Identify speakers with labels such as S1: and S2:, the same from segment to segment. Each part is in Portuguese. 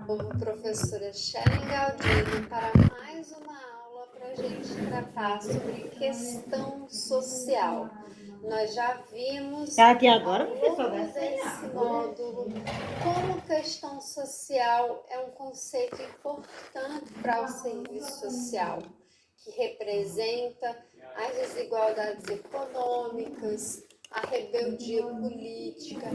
S1: Como professora Shellen Galdino para mais uma aula para a gente tratar sobre questão social. Nós já vimos
S2: Até agora
S1: ao
S2: você só
S1: longo
S2: vai
S1: desse
S2: sonhar.
S1: módulo como questão social é um conceito importante para o serviço social, que representa as desigualdades econômicas, a rebeldia política,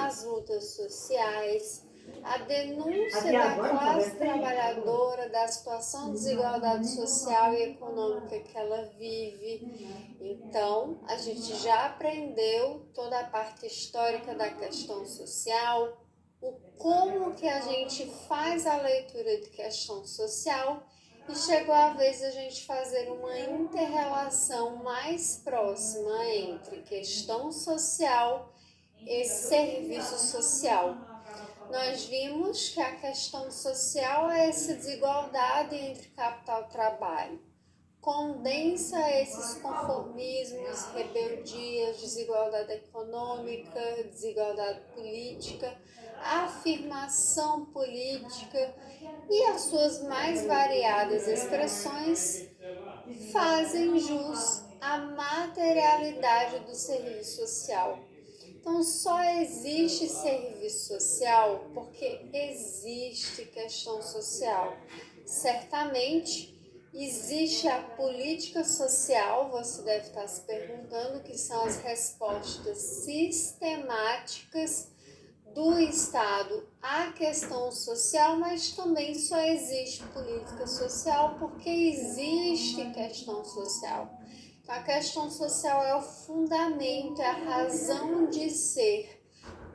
S1: as lutas sociais, a denúncia da classe trabalhadora, da situação de desigualdade social e econômica que ela vive. Então, a gente já aprendeu toda a parte histórica da questão social, o como que a gente faz a leitura de questão social, e chegou a vez a gente fazer uma inter-relação mais próxima entre questão social e serviço social. Nós vimos que a questão social é essa desigualdade entre capital e trabalho. Condensa esses conformismos, rebeldias, desigualdade econômica, desigualdade política, afirmação política e as suas mais variadas expressões fazem jus à materialidade do serviço social. Então, só existe serviço social porque existe questão social. Certamente, existe a política social, você deve estar se perguntando, que são as respostas sistemáticas do Estado à questão social, mas também só existe política social porque existe questão social. Então, a questão social é o fundamento, é a razão de ser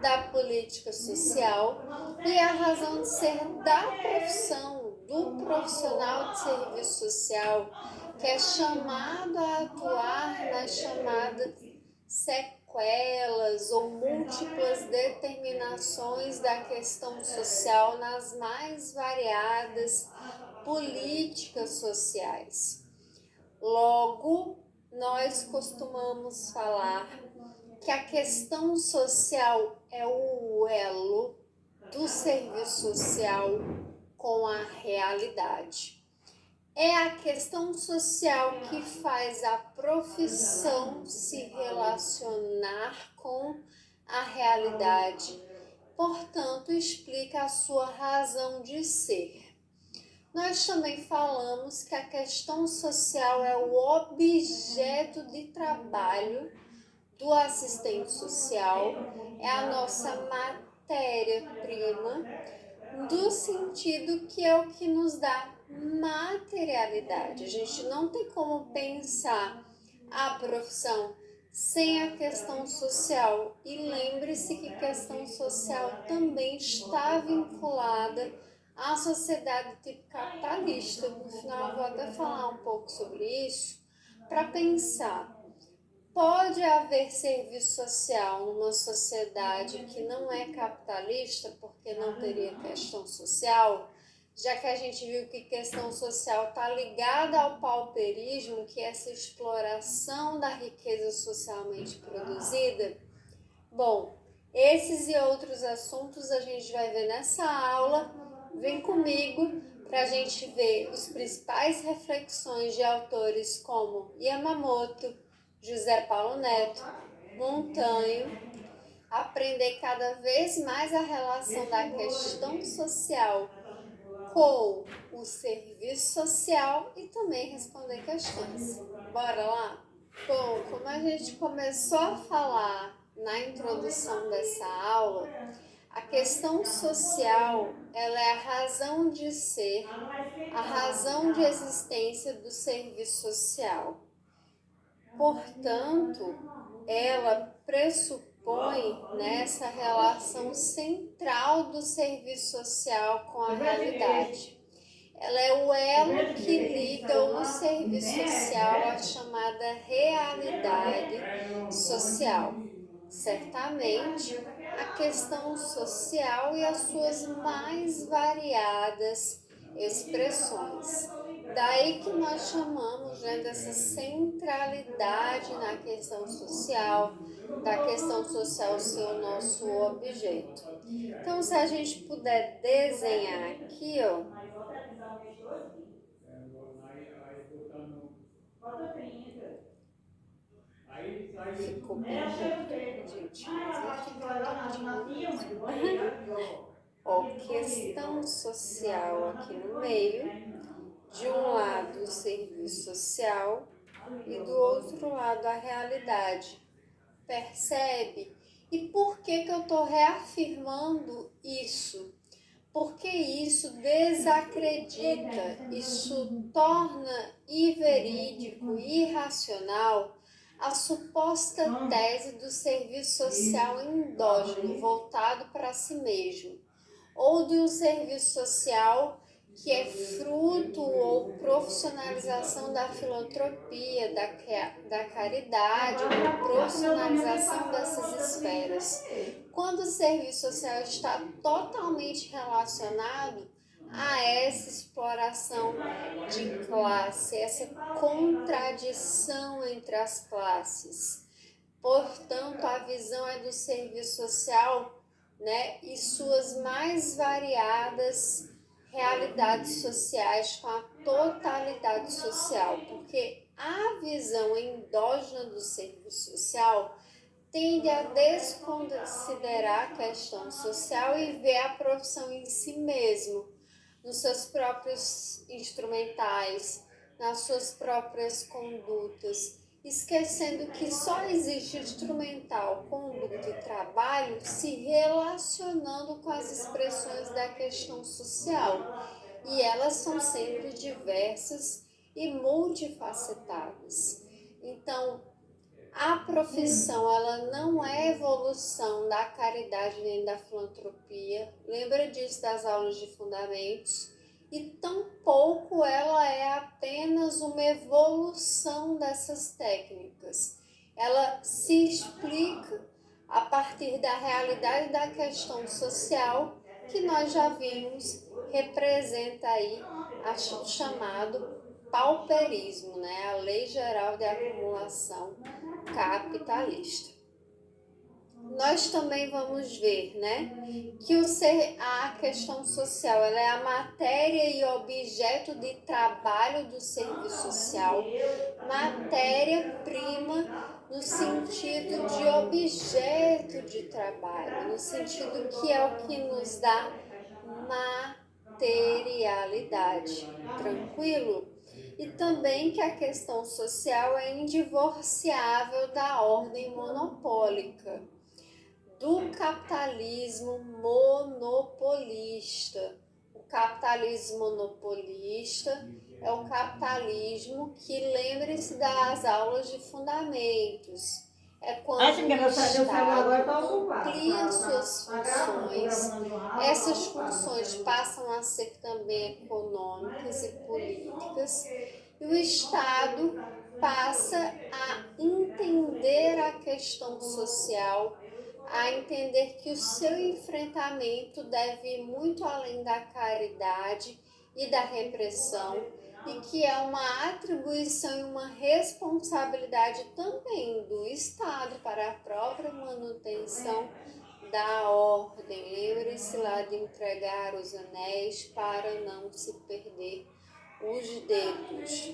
S1: da política social e a razão de ser da profissão, do profissional de serviço social, que é chamado a atuar nas chamadas sequelas ou múltiplas determinações da questão social nas mais variadas políticas sociais. Logo, nós costumamos falar que a questão social é o elo do serviço social com a realidade. É a questão social que faz a profissão se relacionar com a realidade, portanto, explica a sua razão de ser. Nós também falamos que a questão social é o objeto de trabalho do assistente social, é a nossa matéria-prima, do sentido que é o que nos dá materialidade. A gente não tem como pensar a profissão sem a questão social. E lembre-se que questão social também está vinculada à sociedade tipo capitalista. No final eu vou até falar um pouco sobre isso, para pensar. Pode haver serviço social numa sociedade que não é capitalista, porque não teria questão social, já que a gente viu que questão social está ligada ao pauperismo, que é essa exploração da riqueza socialmente produzida. Bom, esses e outros assuntos a gente vai ver nessa aula. Vem comigo para a gente ver as principais reflexões de autores como Yamamoto, José Paulo Neto, Montanho, aprender cada vez mais a relação da questão social com o serviço social e também responder questões. Bora lá? Bom, como a gente começou a falar na introdução dessa aula, a questão social, ela é a razão de ser, a razão de existência do serviço social. Portanto, ela pressupõe nessa relação central do serviço social com a realidade. Ela é o elo que liga o serviço social à chamada realidade social. Certamente, a questão social e as suas mais variadas expressões. Daí que nós chamamos, né, dessa centralidade na questão social, da questão social ser o nosso objeto. Então, se a gente puder desenhar aqui, ó, ficou bem perto, gente, mas vai ficar pertinho mesmo. Ó, questão social aqui no meio. De um lado o serviço social e do outro lado a realidade. Percebe? E por que eu estou reafirmando isso? Porque isso desacredita, isso torna inverídico, irracional a suposta tese do serviço social endógeno, voltado para si mesmo, ou de um serviço social que é fruto ou profissionalização da filantropia, da caridade, ou profissionalização dessas esferas. Quando o serviço social está totalmente relacionado a essa exploração de classe, essa contradição entre as classes. Portanto, a visão é do serviço social, né, e suas mais variadas realidades sociais com a totalidade social, porque a visão endógena do serviço social tende a desconsiderar a questão social e ver a profissão em si mesmo, nos seus próprios instrumentais, nas suas próprias condutas, esquecendo que só existe instrumental, conduta e trabalho se relacionando com as expressões da questão social, e elas são sempre diversas e multifacetadas. Então, a profissão, ela não é evolução da caridade nem da filantropia, lembra disso das aulas de fundamentos, e tampouco ela é apenas uma evolução dessas técnicas. Ela se explica a partir da realidade da questão social que nós já vimos, representa aí o chamado pauperismo, né? A Lei Geral de Acumulação Capitalista. Nós também vamos ver, né, que a questão social, ela é a matéria e objeto de trabalho do serviço social, matéria-prima no sentido de objeto de trabalho, no sentido que é o que nos dá materialidade, tranquilo? E também que a questão social é indivociável da ordem monopólica, do capitalismo monopolista. O capitalismo monopolista é o capitalismo que, lembre-se das aulas de fundamentos, é quando o Estado amplia suas funções, essas funções passam a ser também econômicas e políticas, e o Estado passa a entender a questão social, a entender que o seu enfrentamento deve ir muito além da caridade e da repressão, e que é uma atribuição e uma responsabilidade também do Estado para a própria manutenção da ordem. Lembre-se lá de entregar os anéis para não se perder os dedos.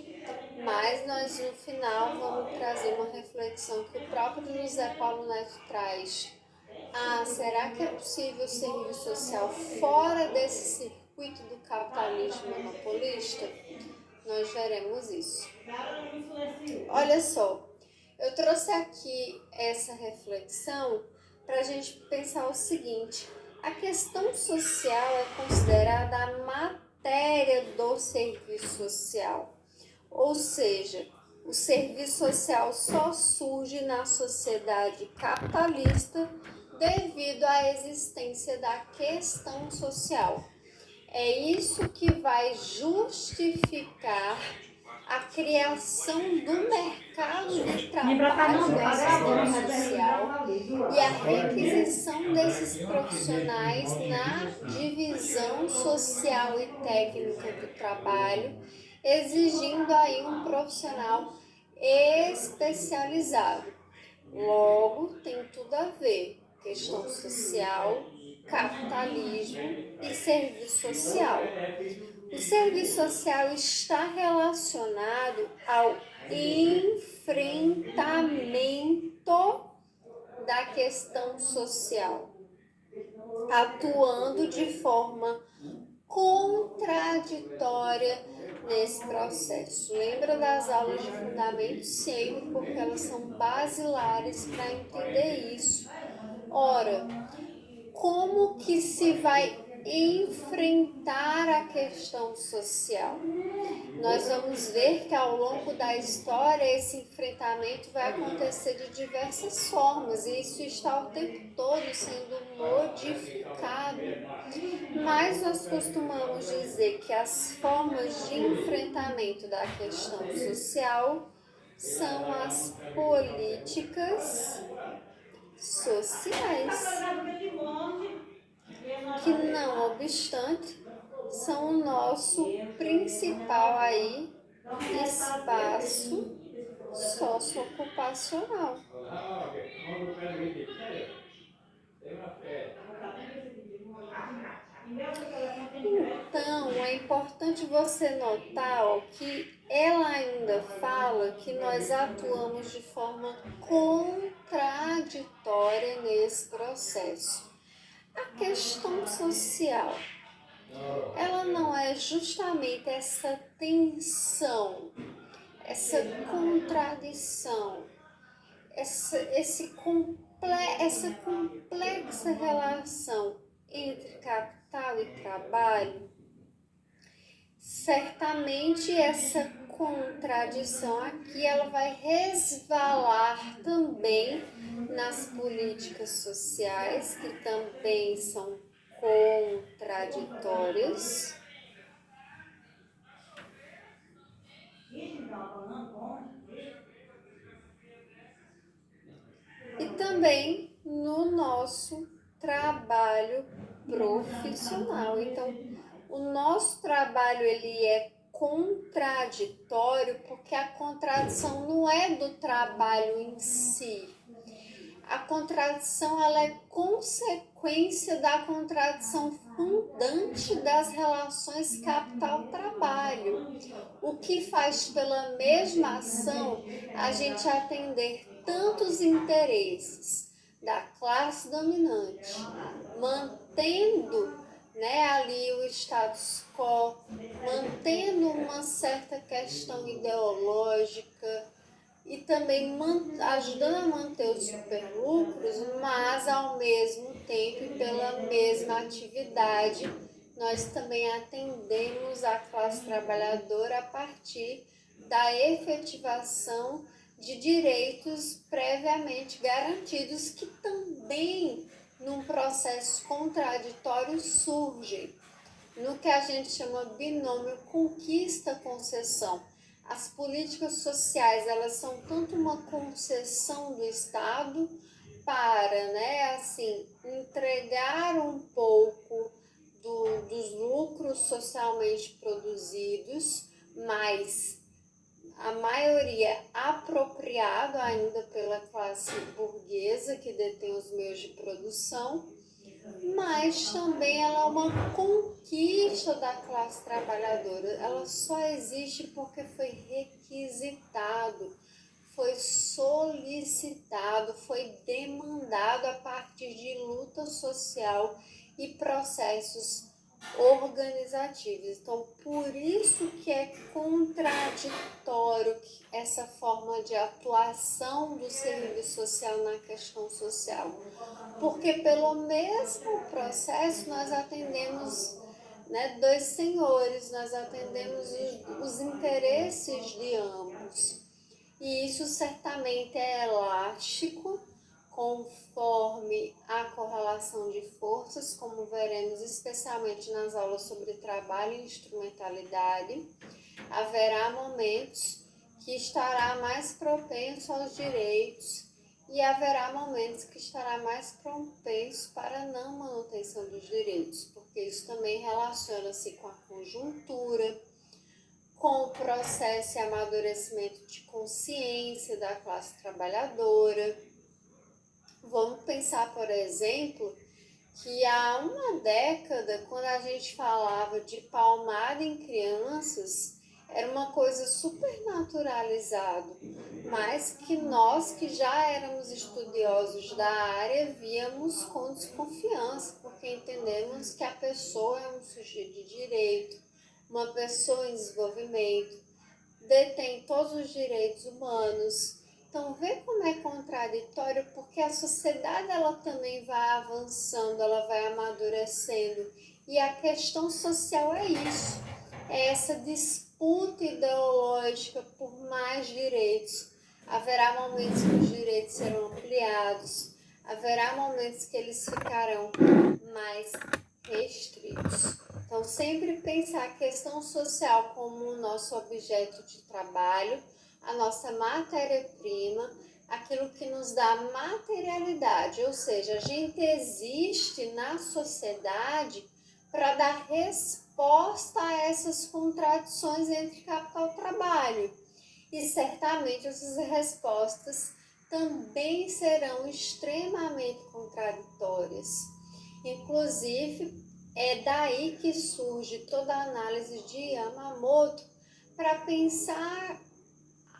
S1: Mas nós no final vamos trazer uma reflexão que o próprio José Paulo Neto traz. Será que é possível o serviço social fora desse circuito do capitalismo monopolista? Nós veremos isso. Olha só, eu trouxe aqui essa reflexão para a gente pensar o seguinte: a questão social é considerada a matéria do serviço social, ou seja, o serviço social só surge na sociedade capitalista devido à existência da questão social. É isso que vai justificar a criação do mercado de trabalho do assistente social e a requisição desses profissionais na divisão social e técnica do trabalho exigindo aí um profissional especializado. Logo, tem tudo a ver, questão social, capitalismo e serviço social. O serviço social está relacionado ao enfrentamento da questão social, atuando de forma contraditória nesse processo. Lembra das aulas de fundamento sempre, porque elas são basilares para entender isso. Ora, como que se vai enfrentar a questão social? Nós vamos ver que ao longo da história esse enfrentamento vai acontecer de diversas formas e isso está o tempo todo sendo modificado. Mas nós costumamos dizer que as formas de enfrentamento da questão social são as políticas sociais, que não obstante são o nosso principal aí espaço socioocupacional. Então, é importante você notar que ela ainda fala que nós atuamos de forma contraditória nesse processo. A questão social, ela não é justamente essa tensão, essa contradição, essa complexa relação entre capital e trabalho. Certamente essa contradição aqui ela vai resvalar também nas políticas sociais, que também são contraditórias. E também no nosso trabalho profissional. Então, o nosso trabalho ele é contraditório porque a contradição não é do trabalho em si. A contradição ela é consequência da contradição fundante das relações capital-trabalho, o que faz pela mesma ação a gente atender tantos interesses da classe dominante, mantendo ali o status quo, mantendo uma certa questão ideológica e também ajudando a manter os superlucros, mas ao mesmo tempo e pela mesma atividade, nós também atendemos a classe trabalhadora a partir da efetivação de direitos previamente garantidos que também num processo contraditório surgem, no que a gente chama binômio conquista-concessão. As políticas sociais, elas são tanto uma concessão do Estado para, entregar um pouco dos lucros socialmente produzidos, mas a maioria apropriado ainda pela classe burguesa que detém os meios de produção, mas também ela é uma conquista da classe trabalhadora. Ela só existe porque foi requisitado, foi solicitado, foi demandado a partir de luta social e processos organizativos. Então, por isso que é contraditório essa forma de atuação do serviço social na questão social, porque pelo mesmo processo nós atendemos dois senhores, nós atendemos os interesses de ambos, e isso certamente é elástico, conforme a correlação de forças, como veremos especialmente nas aulas sobre trabalho e instrumentalidade. Haverá momentos que estará mais propenso aos direitos e haverá momentos que estará mais propenso para a não manutenção dos direitos, porque isso também relaciona-se com a conjuntura, com o processo e amadurecimento de consciência da classe trabalhadora. Vamos pensar, por exemplo, que há uma década, quando a gente falava de palmada em crianças, era uma coisa super naturalizada, mas que nós que já éramos estudiosos da área víamos com desconfiança, porque entendemos que a pessoa é um sujeito de direito, uma pessoa em desenvolvimento, detém todos os direitos humanos. Então, vê como é contraditório, porque a sociedade ela também vai avançando, ela vai amadurecendo. E a questão social é isso, é essa disputa ideológica por mais direitos. Haverá momentos que os direitos serão ampliados, haverá momentos que eles ficarão mais restritos. Então, sempre pensar a questão social como o nosso objeto de trabalho, a nossa matéria-prima, aquilo que nos dá materialidade, ou seja, a gente existe na sociedade para dar resposta a essas contradições entre capital e trabalho. E certamente essas respostas também serão extremamente contraditórias. Inclusive, é daí que surge toda a análise de Yamamoto para pensar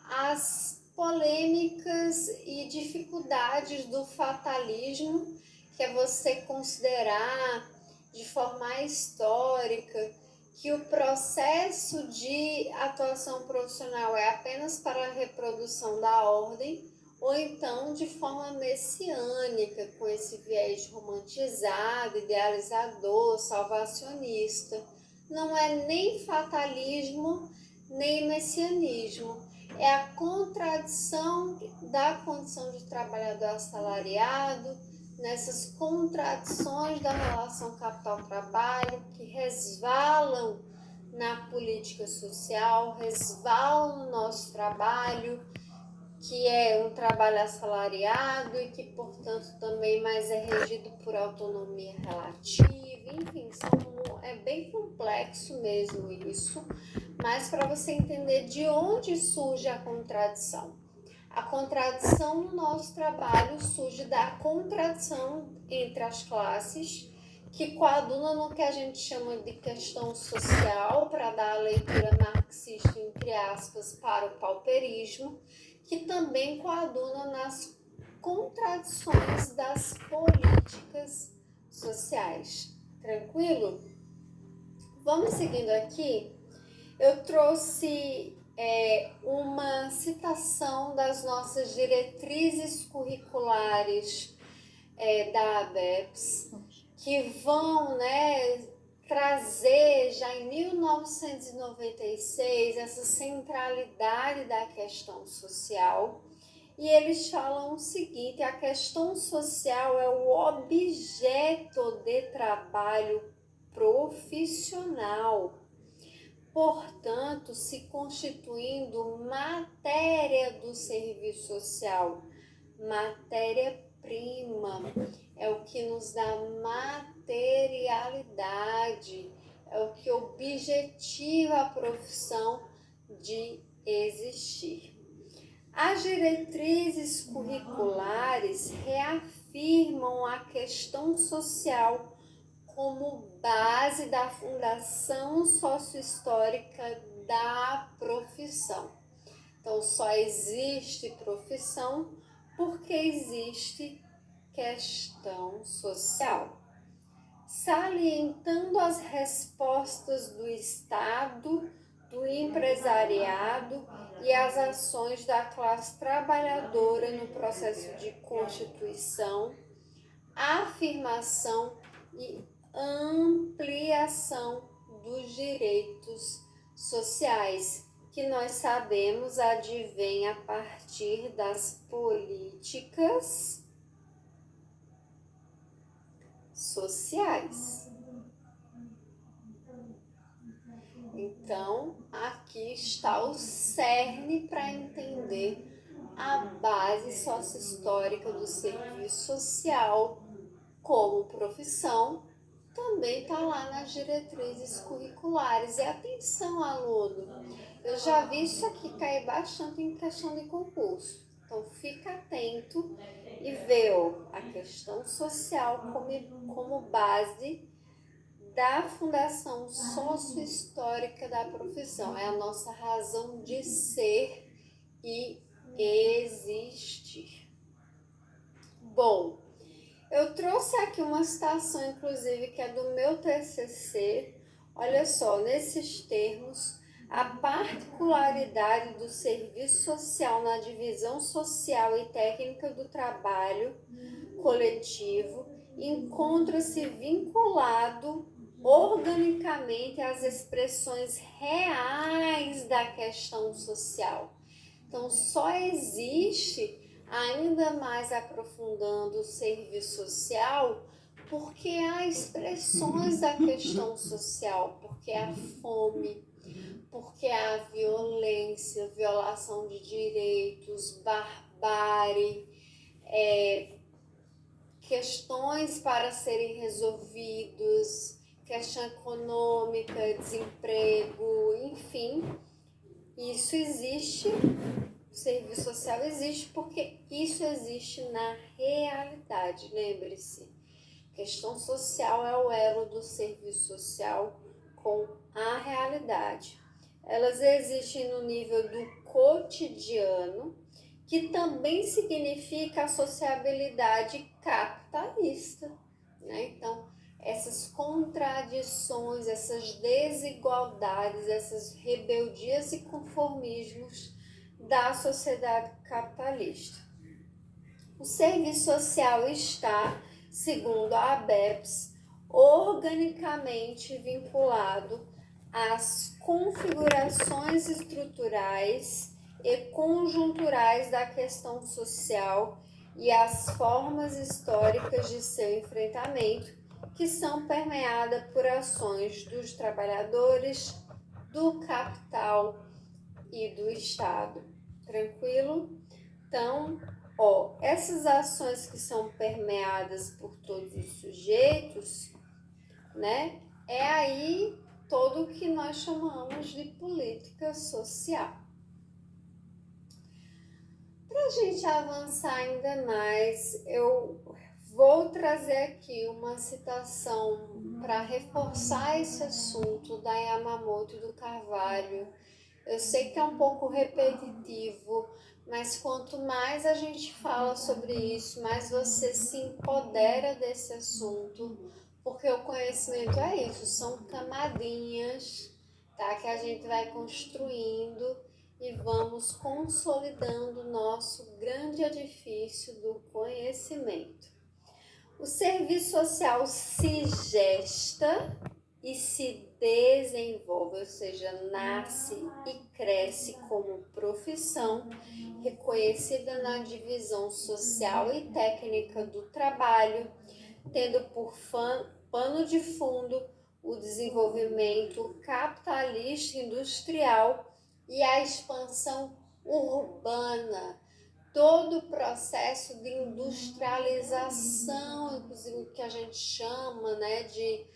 S1: as polêmicas e dificuldades do fatalismo, que é você considerar de forma histórica que o processo de atuação profissional é apenas para a reprodução da ordem, ou então de forma messiânica, com esse viés romantizado, idealizador, salvacionista. Não é nem fatalismo, nem messianismo. É a contradição da condição de trabalhador assalariado, nessas contradições da relação capital-trabalho que resvalam na política social, resvalam no nosso trabalho, que é um trabalho assalariado e que, portanto, também mais é regido por autonomia relativa. Enfim, é bem complexo mesmo isso, mas para você entender de onde surge a contradição. A contradição no nosso trabalho surge da contradição entre as classes, que coaduna no que a gente chama de questão social, para dar a leitura marxista, entre aspas, para o pauperismo, que também coaduna nas contradições das políticas sociais. Tranquilo? Vamos seguindo aqui. Eu trouxe uma citação das nossas diretrizes curriculares da ABEPS, que vão trazer já em 1996 essa centralidade da questão social. E eles falam o seguinte: a questão social é o objeto de trabalho profissional, portanto, se constituindo matéria do serviço social, matéria-prima, é o que nos dá materialidade, é o que objetiva a profissão de existir. As diretrizes curriculares reafirmam a questão social como base da fundação sociohistórica da profissão. Então, só existe profissão porque existe questão social. Salientando as respostas do Estado, do empresariado e as ações da classe trabalhadora no processo de constituição, afirmação e ampliação dos direitos sociais, que nós sabemos advém a partir das políticas sociais. Então, aqui está o cerne para entender a base sócio-histórica do serviço social como profissão, também também está lá nas diretrizes curriculares. E atenção, aluno, eu já vi isso aqui cair bastante em questão de concurso. Então, fica atento e vê a questão social como base da fundação sociohistórica da profissão. É a nossa razão de ser e existir. Bom, eu trouxe aqui uma citação, inclusive, que é do meu TCC. Olha só, nesses termos, a particularidade do serviço social na divisão social e técnica do trabalho coletivo encontra-se vinculado organicamente às expressões reais da questão social. Então, só existe, ainda mais aprofundando o serviço social, porque há expressões da questão social, porque há fome, porque há violência, violação de direitos, barbárie, questões para serem resolvidos, questão econômica, desemprego, enfim, isso existe, o serviço social existe porque isso existe na realidade, lembre-se. Questão social é o elo do serviço social com a realidade. Elas existem no nível do cotidiano, que também significa a sociabilidade capitalista, né? Então, essas contradições, essas desigualdades, essas rebeldias e conformismos da sociedade capitalista. O serviço social está, segundo a ABEPS, organicamente vinculado às configurações estruturais e conjunturais da questão social e às formas históricas de seu enfrentamento, que são permeadas por ações dos trabalhadores, do capital e do Estado. Tranquilo? Então, essas ações que são permeadas por todos os sujeitos, né, é aí todo o que nós chamamos de política social. Para a gente avançar ainda mais, eu vou trazer aqui uma citação para reforçar esse assunto da Yamamoto e do Carvalho. Eu sei que é um pouco repetitivo, mas quanto mais a gente fala sobre isso, mais você se empodera desse assunto, porque o conhecimento é isso, são camadinhas, tá? Que a gente vai construindo e vamos consolidando o nosso grande edifício do conhecimento. O serviço social se gesta e se desenvolve, ou seja, nasce e cresce como profissão reconhecida na divisão social e técnica do trabalho, tendo por pano de fundo o desenvolvimento capitalista industrial e a expansão urbana, todo o processo de industrialização, inclusive o que a gente chama, né, de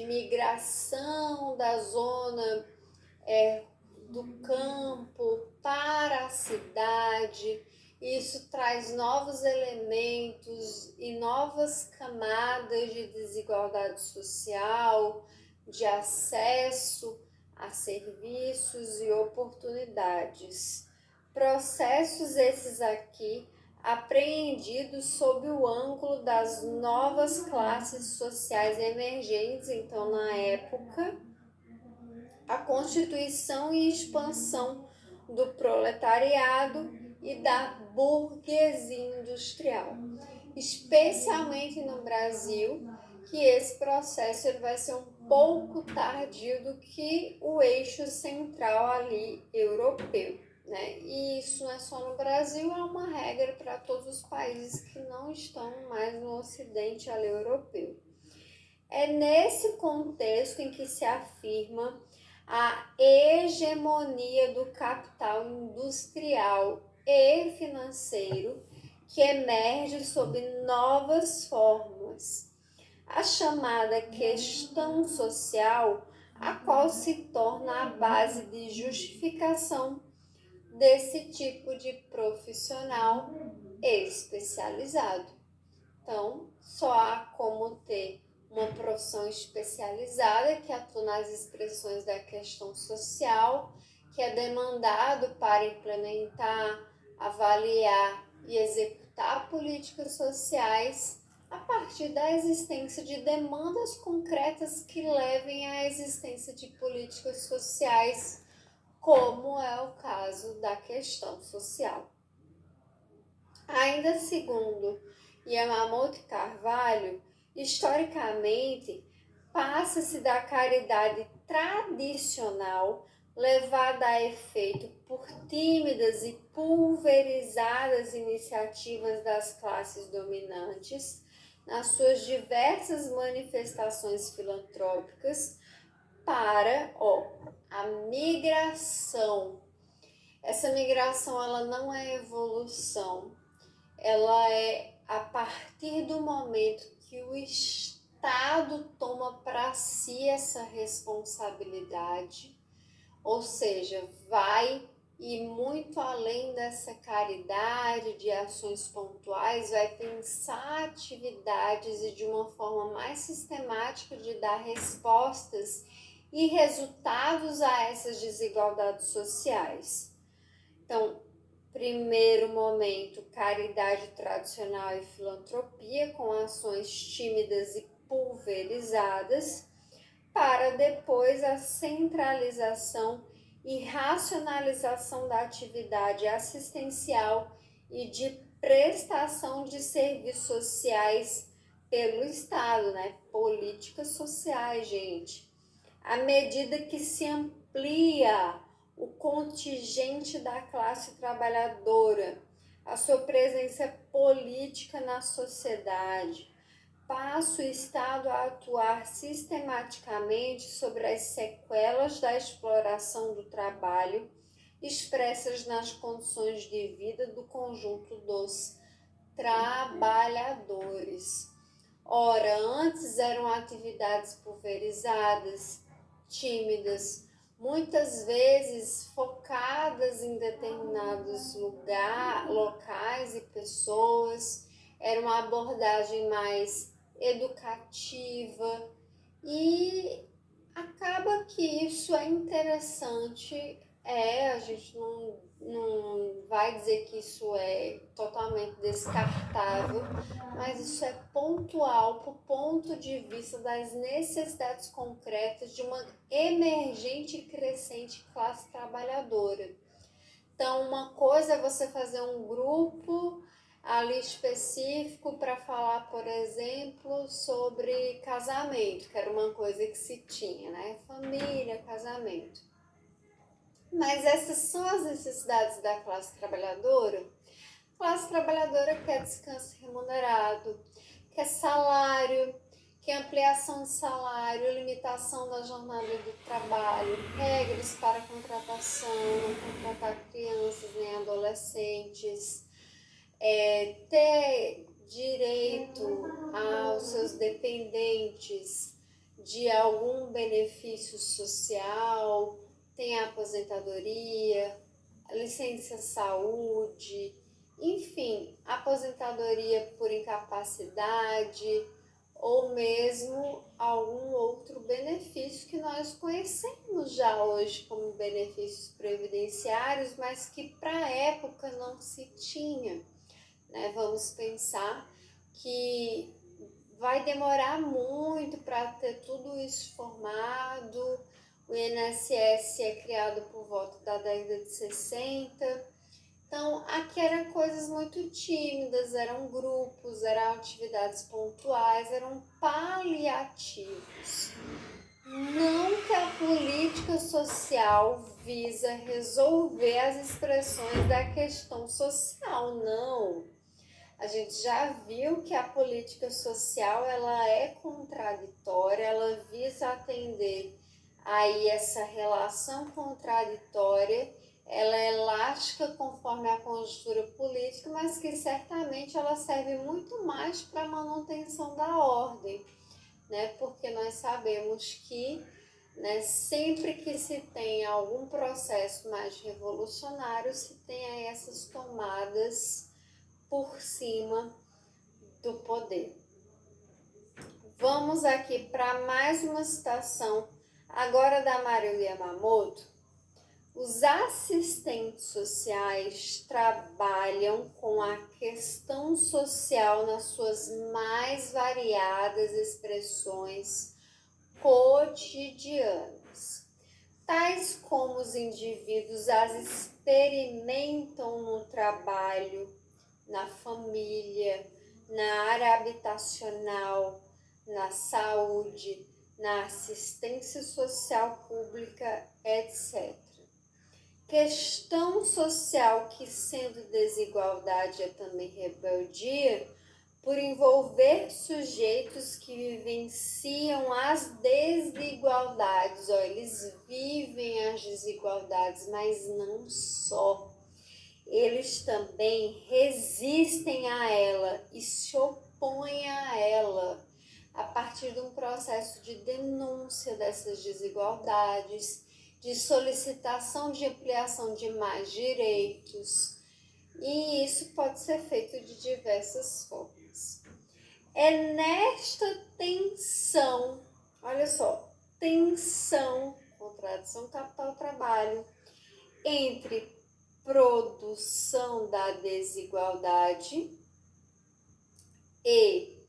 S1: migração da zona do campo para a cidade. Isso traz novos elementos e novas camadas de desigualdade social, de acesso a serviços e oportunidades. Processos esses aqui apreendidos sob o ângulo das novas classes sociais emergentes, então na época, a constituição e expansão do proletariado e da burguesia industrial, especialmente no Brasil, que esse processo ele vai ser um pouco tardio do que o eixo central ali europeu, né? E isso não é só no Brasil, é uma regra para todos os países que não estão mais no ocidente ali europeu. É nesse contexto em que se afirma a hegemonia do capital industrial e financeiro, que emerge sob novas formas. a chamada questão social, a qual se torna a base de justificação desse tipo de profissional especializado. Então, só há como ter uma profissão especializada que atua nas expressões da questão social, que é demandado para implementar, avaliar e executar políticas sociais a partir da existência de demandas concretas que levem à existência de políticas sociais, como é o caso da questão social. Ainda segundo Yamamoto Carvalho, historicamente, passa-se da caridade tradicional, levada a efeito por tímidas e pulverizadas iniciativas das classes dominantes, nas suas diversas manifestações filantrópicas, para a migração. Essa migração ela não é evolução, ela é a partir do momento que o Estado toma para si essa responsabilidade, ou seja, vai ir muito além dessa caridade, de ações pontuais, vai pensar atividades e de uma forma mais sistemática de dar respostas e resultados a essas desigualdades sociais. Então, primeiro momento, caridade tradicional e filantropia com ações tímidas e pulverizadas, para depois a centralização e racionalização da atividade assistencial e de prestação de serviços sociais pelo Estado, né? Políticas sociais, gente. À medida que se amplia o contingente da classe trabalhadora, a sua presença política na sociedade, passa o Estado a atuar sistematicamente sobre as sequelas da exploração do trabalho expressas nas condições de vida do conjunto dos trabalhadores. Ora, antes eram atividades pulverizadas, tímidas, muitas vezes focadas em determinados locais e pessoas, era uma abordagem mais educativa e acaba que isso é interessante, a gente não vai dizer que isso é totalmente descartável, mas isso é pontual para o ponto de vista das necessidades concretas de uma emergente e crescente classe trabalhadora. Então, uma coisa é você fazer um grupo ali específico para falar, por exemplo, sobre casamento, que era uma coisa que se tinha, né? Família, casamento. Mas essas são as necessidades da classe trabalhadora. A classe trabalhadora quer descanso remunerado, quer salário, quer ampliação de salário, limitação da jornada do trabalho, regras para contratação, não contratar crianças nem adolescentes, ter direito aos seus dependentes de algum benefício social, tem a aposentadoria, licença saúde, enfim, aposentadoria por incapacidade ou mesmo algum outro benefício que nós conhecemos já hoje como benefícios previdenciários, mas que para a época não se tinha, né? Vamos pensar que vai demorar muito para ter tudo isso formado. O INSS é criado por volta da década de 60. Então, aqui eram coisas muito tímidas, eram grupos, eram atividades pontuais, eram paliativos. Não que a política social visa resolver as expressões da questão social, não. A gente já viu que a política social ela é contraditória, ela visa atender aí essa relação contraditória, ela é elástica conforme a conjuntura política, mas que certamente ela serve muito mais para a manutenção da ordem. né? Porque nós sabemos que, né, sempre que se tem algum processo mais revolucionário, se tem aí essas tomadas por cima do poder. Vamos aqui para mais uma citação, agora da Mario Yamamoto. Os assistentes sociais trabalham com a questão social nas suas mais variadas expressões cotidianas, tais como os indivíduos as experimentam no trabalho, na família, na área habitacional, na saúde, na assistência social pública, etc. Questão social que, sendo desigualdade, é também rebeldia, por envolver sujeitos que vivenciam as desigualdades. Eles vivem as desigualdades, mas não só. Eles também resistem a ela e se opõem a ela a partir de um processo de denúncia dessas desigualdades, de solicitação de ampliação de mais direitos, e isso pode ser feito de diversas formas. É nesta tensão, olha só, tensão, contradição capital-trabalho, entre produção da desigualdade e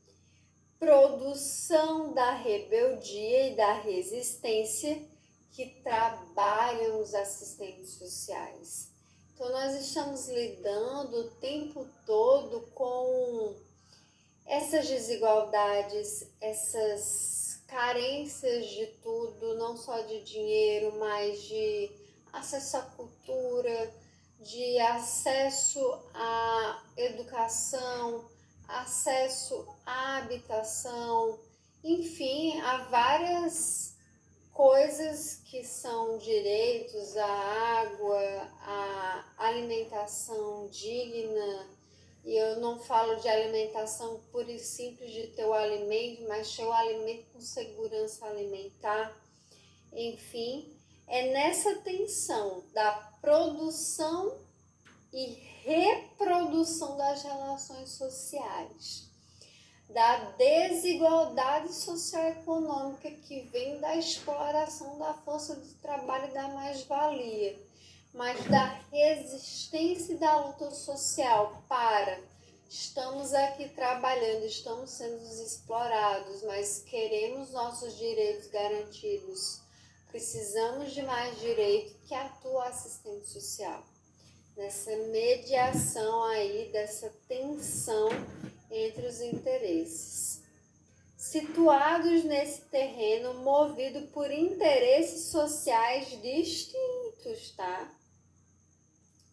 S1: produção da rebeldia e da resistência que trabalham os assistentes sociais. Então, nós estamos lidando o tempo todo com essas desigualdades, essas carências de tudo, não só de dinheiro, mas de acesso à cultura, de acesso à educação, acesso à habitação, enfim, há várias coisas que são direitos, a água, a alimentação digna, e eu não falo de alimentação pura e simples de ter o alimento, mas ter o alimento com segurança alimentar, enfim, é nessa tensão da produção e reprodução das relações sociais, da desigualdade socioeconômica que vem da exploração da força de trabalho e da mais-valia, mas da resistência e da luta social para estamos aqui trabalhando, estamos sendo explorados, mas queremos nossos direitos garantidos, precisamos de mais direito, que atua assistente social. Nessa mediação aí, dessa tensão entre os interesses. Situados nesse terreno movido por interesses sociais distintos, tá?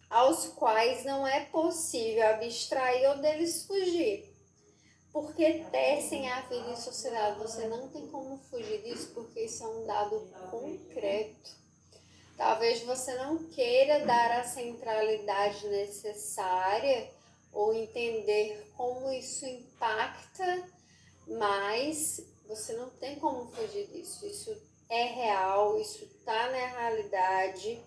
S1: Aos quais não é possível abstrair ou deles fugir, porque tecem a vida em sociedade. Você não tem como fugir disso, porque isso é um dado concreto. Talvez você não queira dar a centralidade necessária ou entender como isso impacta, mas você não tem como fugir disso. Isso é real, isso está na realidade,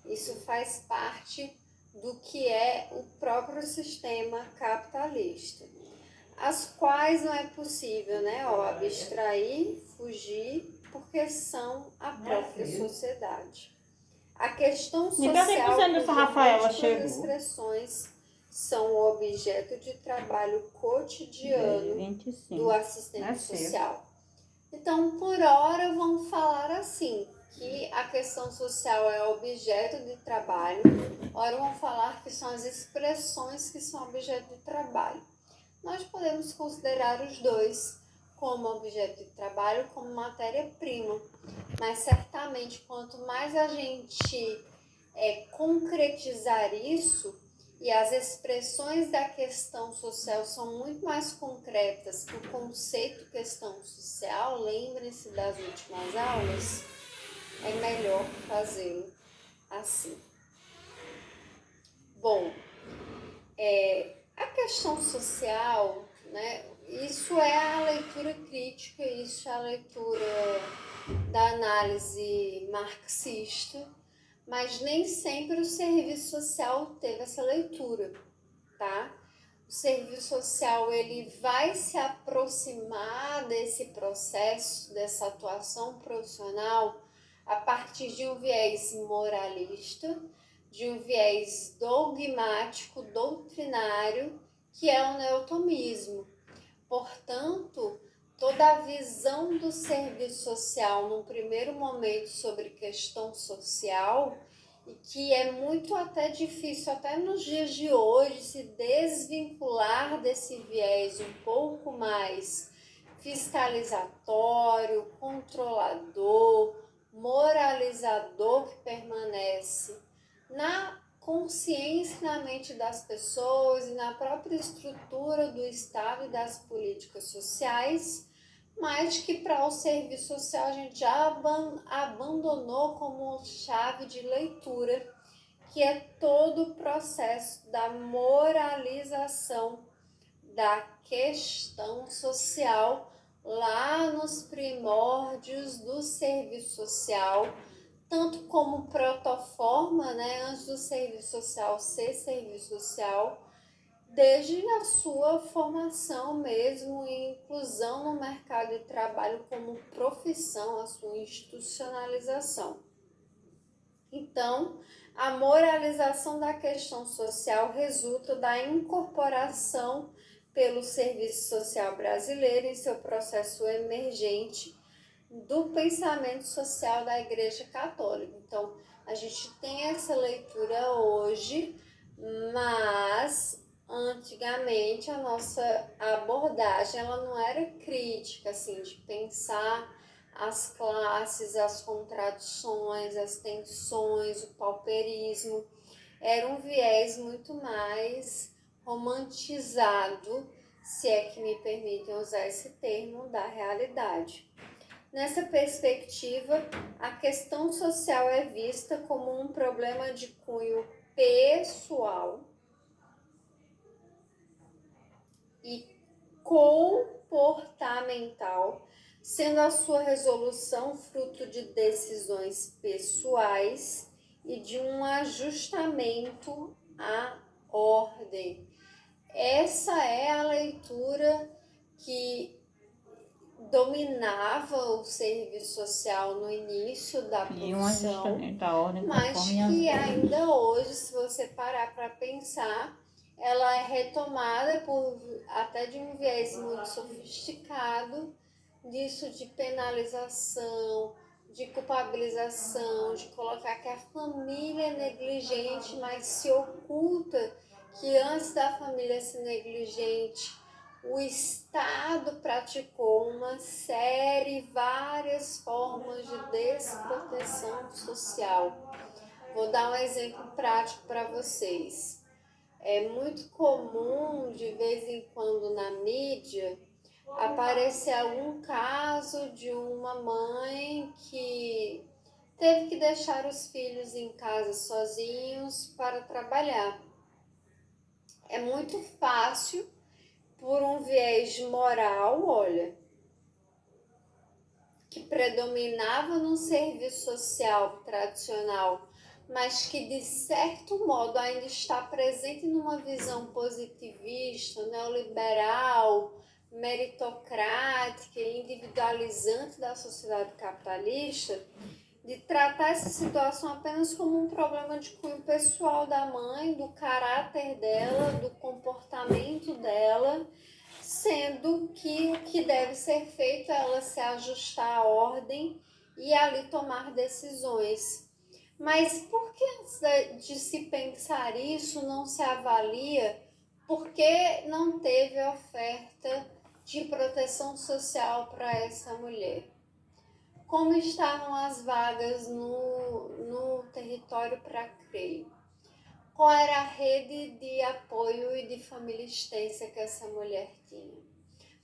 S1: isso faz parte do que é o próprio sistema capitalista, as quais não é possível, né, abstrair, fugir, porque são a própria sociedade. A questão social, cujas expressões são o objeto de trabalho cotidiano do assistente social. Então, por hora, vamos falar assim, que a questão social é objeto de trabalho, ora vamos falar que são as expressões que são objeto de trabalho. Nós podemos considerar os dois como objeto de trabalho, como matéria-prima, mas certamente quanto mais a gente concretizar isso, e as expressões da questão social são muito mais concretas que o conceito questão social, lembrem-se das últimas aulas, é melhor fazê-lo assim. Bom, a questão social, né, isso é a leitura crítica, isso é a leitura da análise marxista, mas nem sempre o serviço social teve essa leitura, tá? O serviço social ele vai se aproximar desse processo, dessa atuação profissional a partir de um viés moralista, de um viés dogmático, doutrinário, que é o neotomismo. Portanto, toda a visão do serviço social num primeiro momento sobre questão social, e que é muito até difícil, até nos dias de hoje, se desvincular desse viés um pouco mais fiscalizatório, controlador, moralizador que permanece na consciência e na mente das pessoas e na própria estrutura do Estado e das políticas sociais, mas que para o serviço social a gente já abandonou como chave de leitura, que é todo o processo da moralização da questão social lá nos primórdios do serviço social, tanto como protoforma, né, antes do serviço social ser serviço social, desde a sua formação mesmo e inclusão no mercado de trabalho como profissão, a sua institucionalização. Então, a moralização da questão social resulta da incorporação pelo Serviço Social Brasileiro em seu processo emergente do pensamento social da Igreja Católica. Então, a gente tem essa leitura hoje, mas antigamente a nossa abordagem ela não era crítica, assim, de pensar as classes, as contradições, as tensões, o pauperismo. Era um viés muito mais romantizado, se é que me permitem usar esse termo, da realidade. Nessa perspectiva, a questão social é vista como um problema de cunho pessoal e comportamental, sendo a sua resolução fruto de decisões pessoais e de um ajustamento à ordem. Essa é a leitura que dominava o serviço social no início da profissão, mas que ainda hoje, se você parar para pensar, ela é retomada por até de um viés muito sofisticado, disso de penalização, de culpabilização, de colocar que a família é negligente, mas se oculta que antes da família ser negligente, o Estado praticou uma série, várias formas de desproteção social. Vou dar um exemplo prático para vocês. É muito comum, de vez em quando, na mídia, aparecer algum caso de uma mãe que teve que deixar os filhos em casa sozinhos para trabalhar. É muito fácil, por um viés moral, olha, que predominava no serviço social tradicional, mas que de certo modo ainda está presente numa visão positivista, neoliberal, meritocrática e individualizante da sociedade capitalista, de tratar essa situação apenas como um problema de cunho pessoal da mãe, do caráter dela, do comportamento dela, sendo que o que deve ser feito é ela se ajustar à ordem e ali tomar decisões. Mas por que antes de se pensar isso não se avalia por que não teve oferta de proteção social para essa mulher? Como estavam as vagas no território para CREI? Qual era a rede de apoio e de familistência que essa mulher tinha?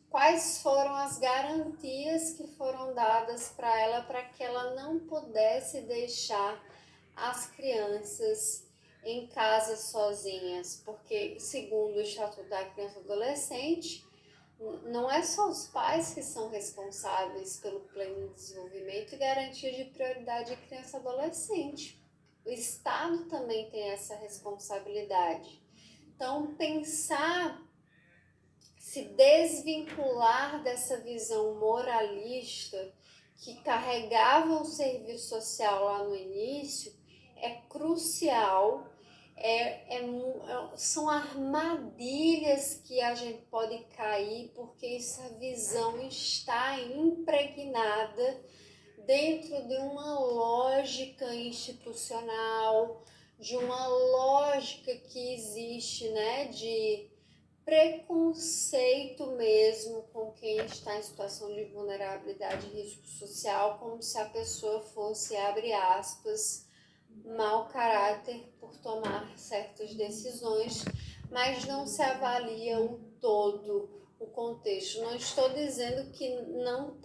S1: Quais foram as garantias que foram dadas para ela para que ela não pudesse deixar as crianças em casa sozinhas? Porque, segundo o Estatuto da Criança e Adolescente, Não é só os pais que são responsáveis pelo pleno desenvolvimento e garantia de prioridade de criança e adolescente. O Estado também tem essa responsabilidade. Então, pensar, se desvincular dessa visão moralista que carregava o serviço social lá no início é crucial. São armadilhas que a gente pode cair porque essa visão está impregnada dentro de uma lógica institucional, de uma lógica que existe, né, de preconceito mesmo com quem está em situação de vulnerabilidade e risco social, como se a pessoa fosse, abre aspas, mau caráter por tomar certas decisões, mas não se avalia o todo, o contexto. Não estou dizendo que não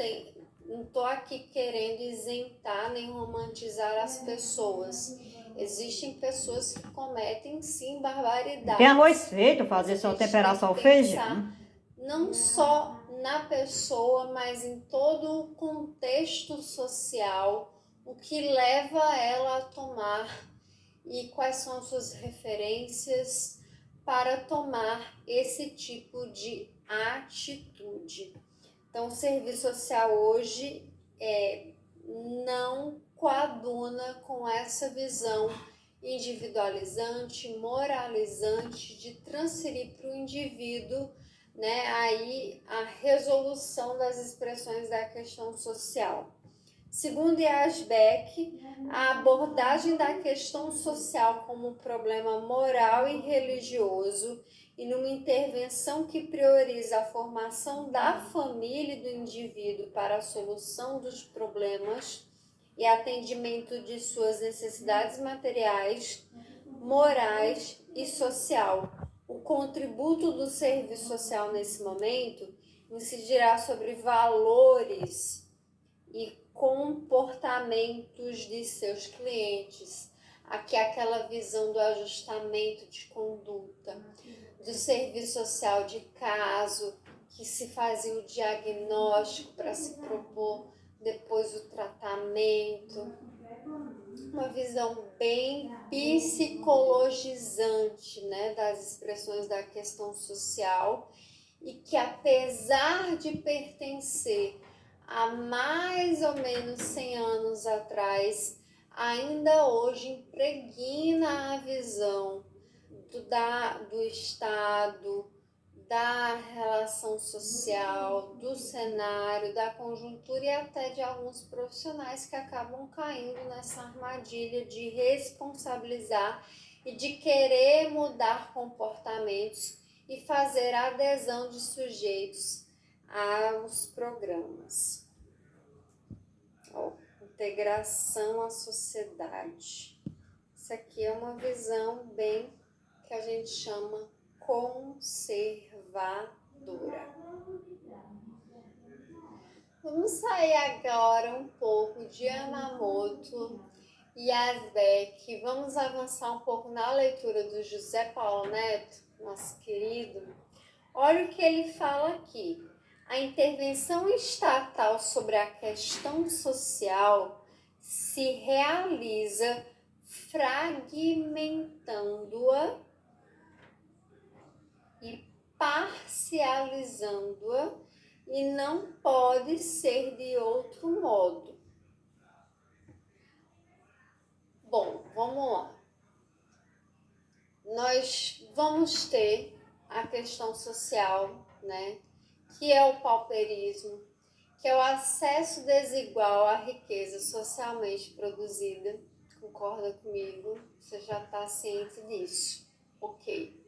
S1: estou aqui querendo isentar nem romantizar as pessoas. Existem pessoas que cometem sim barbaridades.
S2: Tem arroz feito, fazer só temperar só o feijão.
S1: Não só na pessoa, mas em todo o contexto social, o que leva ela a tomar e quais são as suas referências para tomar esse tipo de atitude. Então, o serviço social hoje não coaduna com essa visão individualizante, moralizante, de transferir para o indivíduo, né, aí a resolução das expressões da questão social. Segundo Yasbeck, a abordagem da questão social como um problema moral e religioso e numa intervenção que prioriza a formação da família e do indivíduo para a solução dos problemas e atendimento de suas necessidades materiais, morais e social. O contributo do serviço social nesse momento incidirá sobre valores e comportamentos de seus clientes. Aqui aquela visão do ajustamento de conduta, do serviço social de caso, que se fazia o diagnóstico para se propor depois o tratamento. Uma visão bem psicologizante, né, das expressões da questão social e que, apesar de pertencer há mais ou menos 100 anos atrás, ainda hoje impregna a visão do Estado, da relação social, do cenário, da conjuntura e até de alguns profissionais que acabam caindo nessa armadilha de responsabilizar e de querer mudar comportamentos e fazer a adesão de sujeitos aos programas. Integração à sociedade. Isso aqui é uma visão bem que a gente chama conservadora. Vamos sair agora um pouco de Yamamoto e Yasbeck. Vamos avançar um pouco na leitura do José Paulo Neto, nosso querido. Olha o que ele fala aqui. A intervenção estatal sobre a questão social se realiza fragmentando-a e parcializando-a e não pode ser de outro modo. Bom, vamos lá. Nós vamos ter a questão social, né, que é o pauperismo, que é o acesso desigual à riqueza socialmente produzida. Concorda comigo? Você já está ciente disso. Ok.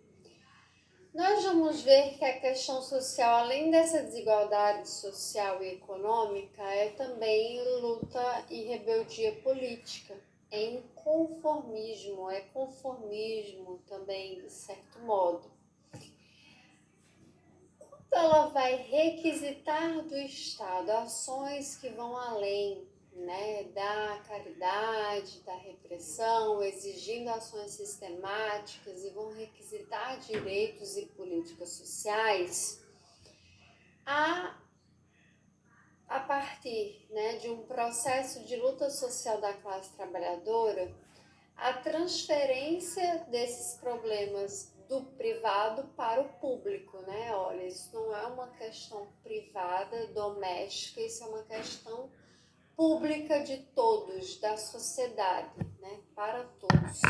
S1: Nós vamos ver que a questão social, além dessa desigualdade social e econômica, é também luta e rebeldia política. É inconformismo, é conformismo também, de certo modo. Ela vai requisitar do Estado ações que vão além, né, da caridade, da repressão, exigindo ações sistemáticas e vão requisitar direitos e políticas sociais. a partir, né, de um processo de luta social da classe trabalhadora, a transferência desses problemas do privado para o público, né? Olha, isso não é uma questão privada, doméstica, isso é uma questão pública de todos, da sociedade, né? Para todos.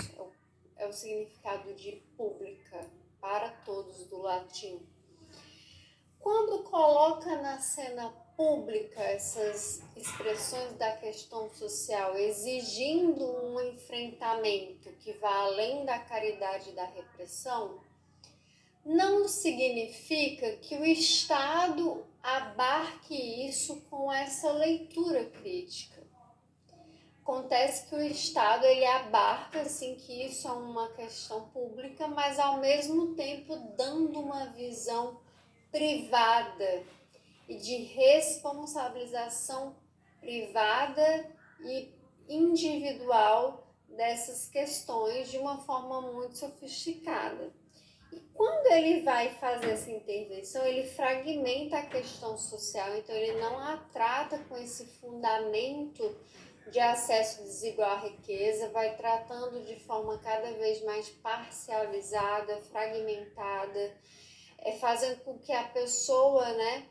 S1: É o significado de pública, para todos, do latim. Quando coloca na cena pública essas expressões da questão social, exigindo um enfrentamento que vá além da caridade e da repressão, não significa que o Estado abarque isso com essa leitura crítica. Acontece que o Estado ele abarca assim que isso é uma questão pública, mas ao mesmo tempo dando uma visão privada e de responsabilização privada e individual dessas questões de uma forma muito sofisticada. E quando ele vai fazer essa intervenção, ele fragmenta a questão social, então ele não a trata com esse fundamento de acesso desigual à riqueza, vai tratando de forma cada vez mais parcializada, fragmentada, fazendo com que a pessoa, né,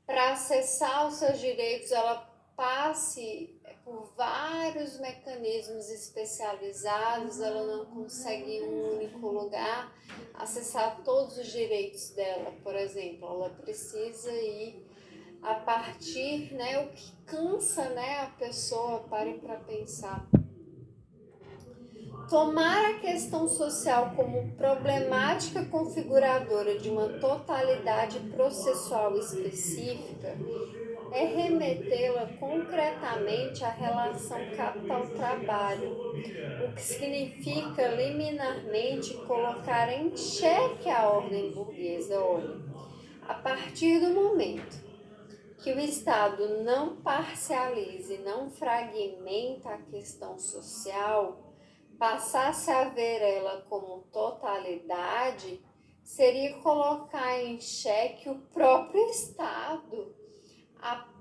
S1: para acessar os seus direitos, ela passe por vários mecanismos especializados, ela não consegue em um único lugar acessar todos os direitos dela, por exemplo, ela precisa ir a partir, né, o que cansa, né, a pessoa, pare para pensar. Tomar a questão social como problemática configuradora de uma totalidade processual específica é remetê-la concretamente à relação capital-trabalho, o que significa liminarmente colocar em xeque a ordem burguesa. Olha, a partir do momento que o Estado não parcialize, não fragmenta a questão social, passasse a ver ela como totalidade, seria colocar em xeque o próprio Estado,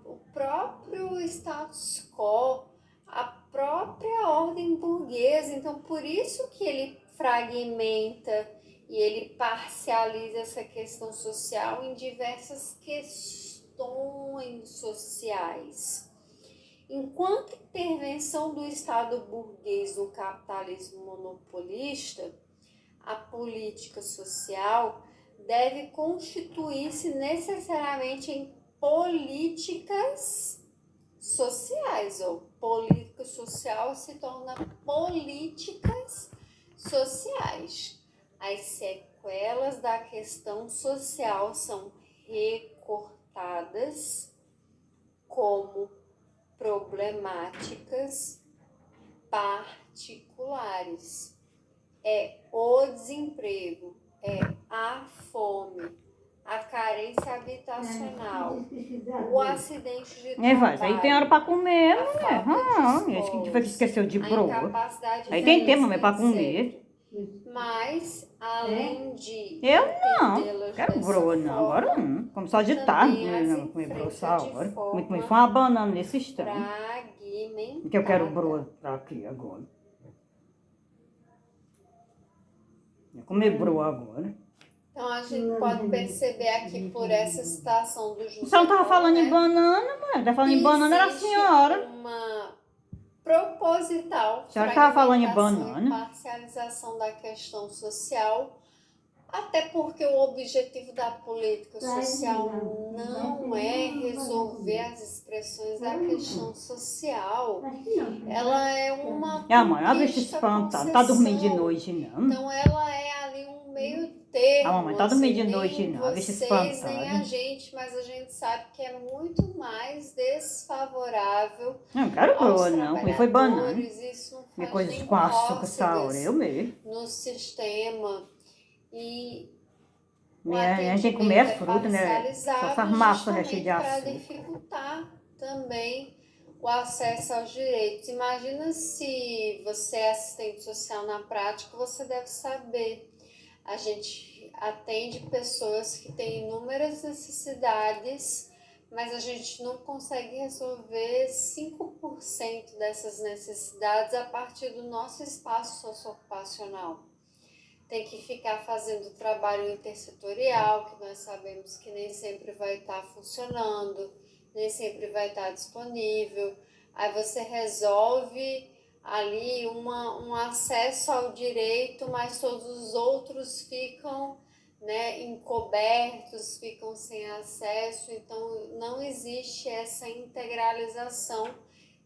S1: o próprio status quo, a própria ordem burguesa. Então, por isso que ele fragmenta e ele parcializa essa questão social em diversas questões sociais. Enquanto intervenção do Estado burguês no capitalismo monopolista, a política social deve constituir-se necessariamente em políticas sociais, ou política social se torna políticas sociais. As sequelas da questão social são recortadas como problemáticas particulares. É o desemprego, é a fome, a carência habitacional, o acidente de trabalho.
S2: Aí tem hora pra comer, mulher. Isso que foi que esqueceu de broa. Aí tem tempo, mas pra comer.
S1: Mas, além de
S2: Eu não, quero broa não, agora não. Como só de tarde, não comer broa essa hora. Comer foi uma banana nesse instante. Que eu quero broa pra aqui agora. Vou comer broa agora.
S1: Então a gente pode perceber aqui por essa citação do José.
S2: Você não tava falando em banana, mãe? Tá falando em banana, era a senhora.
S1: Uma proposital
S2: A senhora tava falando em
S1: banana e parcialização da questão social, até porque o objetivo da política social não é resolver as expressões da questão social. Ela é uma
S2: mãe, olha esse espantada, não tá dormindo de noite, não.
S1: Então ela é ali um meio termo.
S2: A mamãe tá dormindo de noite, não. A bicha espantada.
S1: Nem a gente, mas a gente sabe que é muito mais desfavorável.
S2: Não quero broa, não. Comi foi banana.
S1: Isso não faz
S2: coisa
S1: nem
S2: com açúcar essa hora, eu mesmo.
S1: No sistema. E
S2: a gente tem que comer fruta, né? Só faz massa recheada de açúcar.
S1: Para dificultar também o acesso aos direitos. Imagina se você é assistente social na prática, você deve saber. atende pessoas que têm inúmeras necessidades, mas a gente não consegue resolver 5% dessas necessidades a partir do nosso espaço socioocupacional. Tem que ficar fazendo trabalho intersetorial, que nós sabemos que nem sempre vai estar funcionando, nem sempre vai estar disponível. Aí você resolve ali um acesso ao direito, mas todos os outros ficam, né, encobertos, ficam sem acesso, então não existe essa integralização,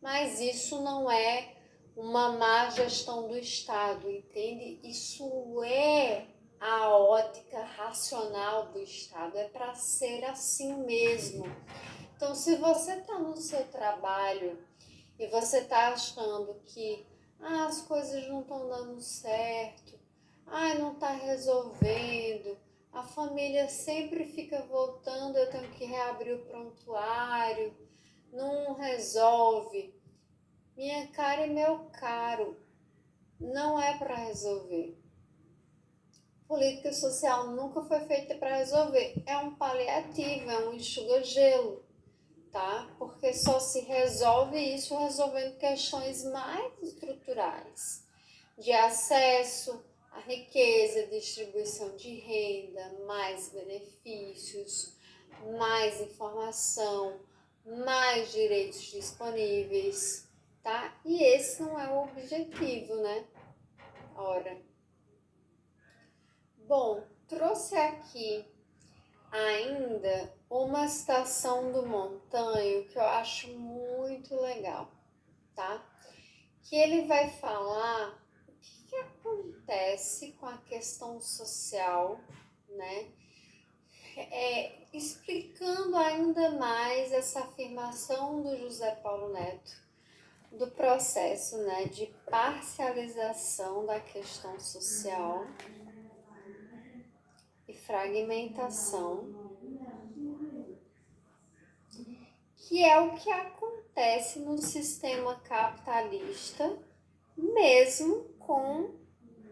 S1: mas isso não é uma má gestão do Estado, entende? Isso é a ótica racional do Estado, é para ser assim mesmo. Então, se você está no seu trabalho e você está achando que as coisas não estão dando certo, não está resolvendo, a família sempre fica voltando, eu tenho que reabrir o prontuário, não resolve. Minha cara e meu caro, não é para resolver. Política social nunca foi feita para resolver. É um paliativo, é um enxuga-gelo, tá? Porque só se resolve isso resolvendo questões mais estruturais, de acesso à riqueza, distribuição de renda, mais benefícios, mais informação, mais direitos disponíveis, tá? E esse não é o objetivo, né? Ora, bom, trouxe aqui ainda uma citação do Montanho que eu acho muito legal, tá? Que ele vai falar o que acontece com a questão social, né? Explicando ainda mais essa afirmação do José Paulo Neto do processo, né, de parcialização da questão social e fragmentação, que é o que acontece no sistema capitalista, mesmo com,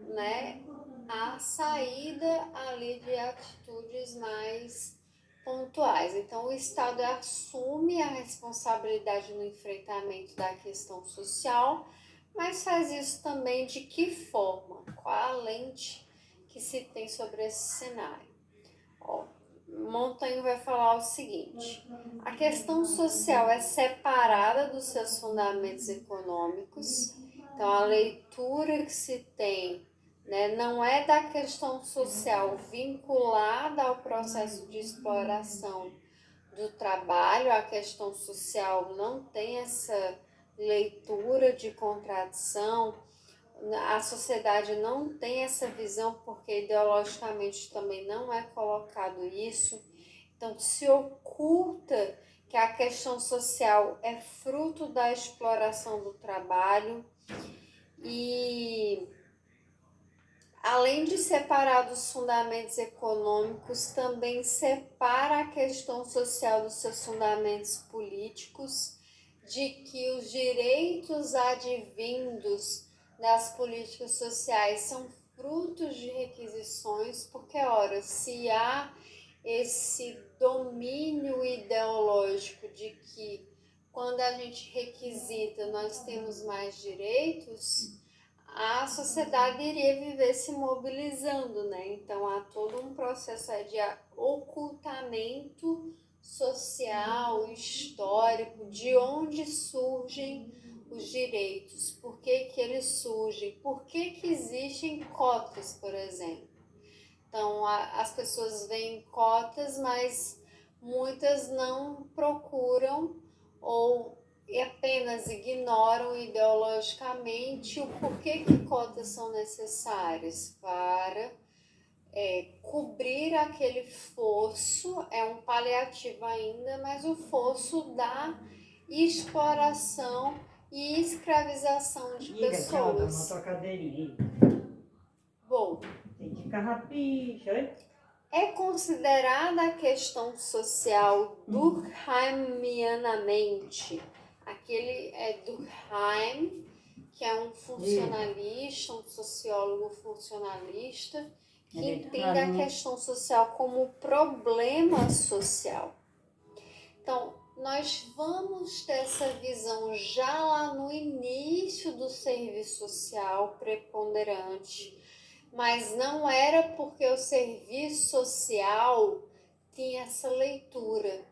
S1: né, a saída ali de atitudes mais pontuais. Então, o Estado assume a responsabilidade no enfrentamento da questão social, mas faz isso também de que forma? Qual a lente que se tem sobre esse cenário? Montaigne vai falar o seguinte: a questão social é separada dos seus fundamentos econômicos, então a leitura que se tem, né, não é da questão social vinculada ao processo de exploração do trabalho, a questão social não tem essa leitura de contradição, a sociedade não tem essa visão porque ideologicamente também não é colocado isso. Então se oculta que a questão social é fruto da exploração do trabalho e, além de separar dos fundamentos econômicos, também separa a questão social dos seus fundamentos políticos, de que os direitos advindos das políticas sociais são frutos de requisições, porque, ora, se há esse domínio ideológico de que quando a gente requisita nós temos mais direitos, a sociedade iria viver se mobilizando, né? Então há todo um processo de ocultamento social, histórico, de onde surgem os direitos, por que que eles surgem, por que que existem cotas, por exemplo. Então as pessoas veem cotas, mas muitas não procuram ou apenas ignoram ideologicamente o porquê que cotas são necessárias para cobrir aquele fosso, é um paliativo ainda, mas o fosso da exploração e escravização de pessoas.
S2: Na tua cadeirinha.
S1: Bom,
S2: tem de carrapicho,
S1: é considerada a questão social durkheimianamente. Aquele é Durkheim, que é um funcionalista, um sociólogo funcionalista, que entende a questão social como problema social. Então, nós vamos ter essa visão já lá no início do serviço social preponderante, mas não era porque o serviço social tinha essa leitura.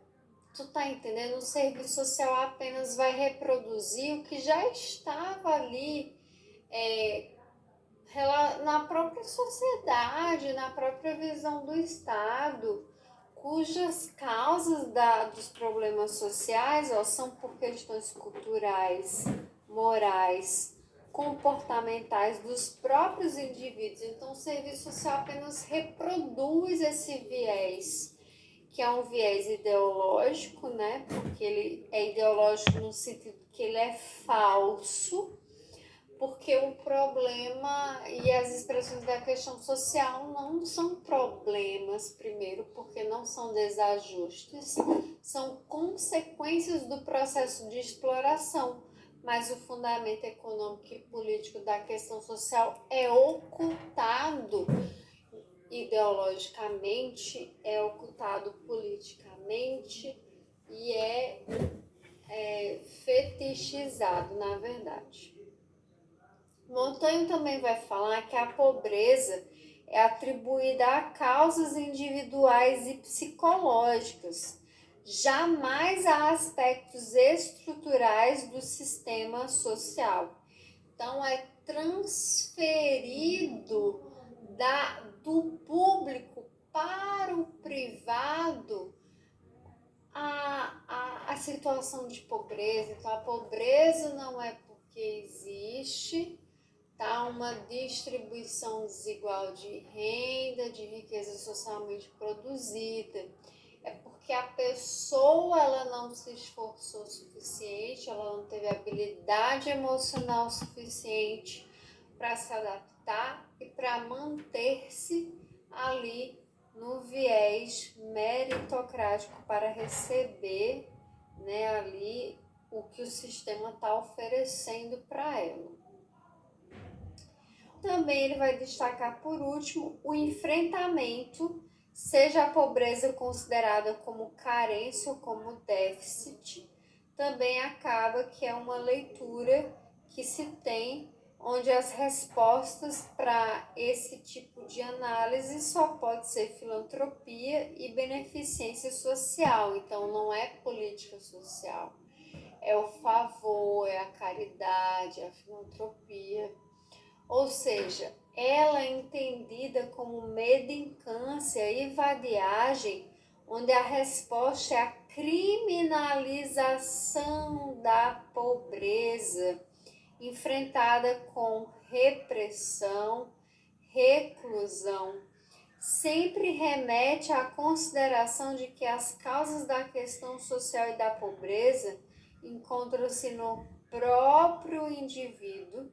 S1: Tu tá entendendo? O serviço social apenas vai reproduzir o que já estava ali na própria sociedade, na própria visão do Estado, cujas causas dos problemas sociais são por questões culturais, morais, comportamentais dos próprios indivíduos. Então, o serviço social apenas reproduz esse viés, que é um viés ideológico, né? Porque ele é ideológico no sentido que ele é falso, porque o problema e as expressões da questão social não são problemas, primeiro, porque não são desajustes, são consequências do processo de exploração, mas o fundamento econômico e político da questão social é ocultado ideologicamente, é ocultado politicamente e é fetichizado, na verdade. Montaigne também vai falar que a pobreza é atribuída a causas individuais e psicológicas, jamais a aspectos estruturais do sistema social. Então, é transferido do público para o privado a situação de pobreza. Então, a pobreza não é porque existe, tá, uma distribuição desigual de renda, de riqueza socialmente produzida. É porque a pessoa ela não se esforçou o suficiente, ela não teve habilidade emocional suficiente para se adaptar e para manter-se ali no viés meritocrático para receber, né, ali o que o sistema está oferecendo para ela. Também ele vai destacar, por último, o enfrentamento, seja a pobreza considerada como carência ou como déficit, também acaba que é uma leitura que se tem, onde as respostas para esse tipo de análise só pode ser filantropia e beneficência social, então não é política social, é o favor, é a caridade, é a filantropia. Ou seja, ela é entendida como mendicância e vadiagem, onde a resposta é a criminalização da pobreza, enfrentada com repressão, reclusão. Sempre remete à consideração de que as causas da questão social e da pobreza encontram-se no próprio indivíduo,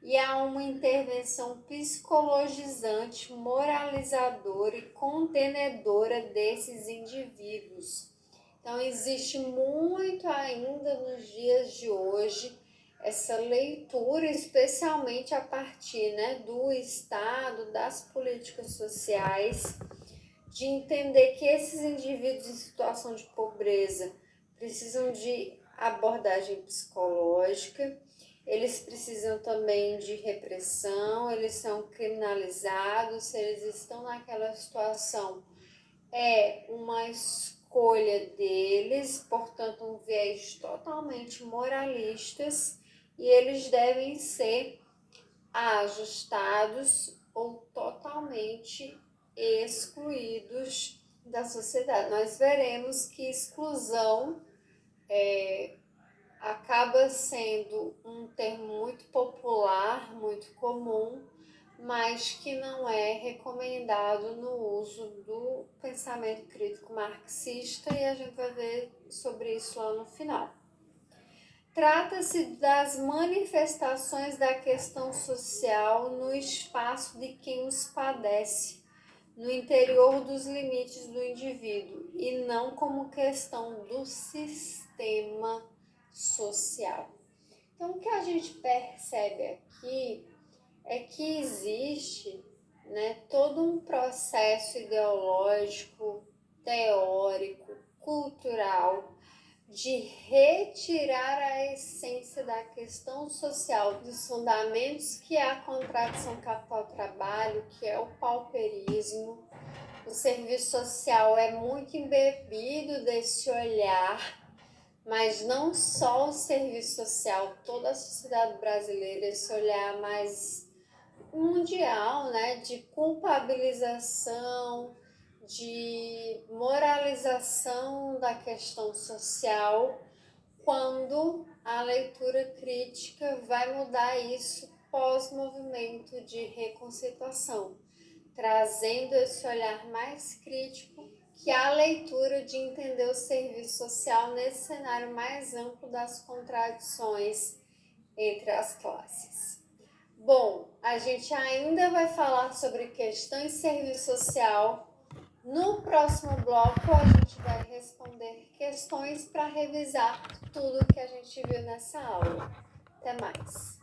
S1: e há uma intervenção psicologizante, moralizadora e contenedora desses indivíduos. Então, existe muito ainda nos dias de hoje essa leitura, especialmente a partir, né, do Estado, das políticas sociais, de entender que esses indivíduos em situação de pobreza precisam de abordagem psicológica, eles precisam também de repressão, eles são criminalizados, se eles estão naquela situação, é uma escolha deles, portanto um viés totalmente moralistas, e eles devem ser ajustados ou totalmente excluídos da sociedade. Nós veremos que exclusão acaba sendo um termo muito popular, muito comum, mas que não é recomendado no uso do pensamento crítico marxista, e a gente vai ver sobre isso lá no final. Trata-se das manifestações da questão social no espaço de quem os padece, no interior dos limites do indivíduo, e não como questão do sistema social. Então, o que a gente percebe aqui é que existe né, todo um processo ideológico, teórico, cultural, de retirar a essência da questão social, dos fundamentos que é a contradição capital-trabalho, que é o pauperismo. O serviço social é muito embebido desse olhar, mas não só o serviço social, toda a sociedade brasileira, esse olhar mais mundial, né, de culpabilização, de moralização da questão social, quando a leitura crítica vai mudar isso pós-movimento de reconceituação, trazendo esse olhar mais crítico que a leitura de entender o serviço social nesse cenário mais amplo das contradições entre as classes. Bom, a gente ainda vai falar sobre questões de serviço social. No próximo bloco, a gente vai responder questões para revisar tudo que a gente viu nessa aula. Até mais!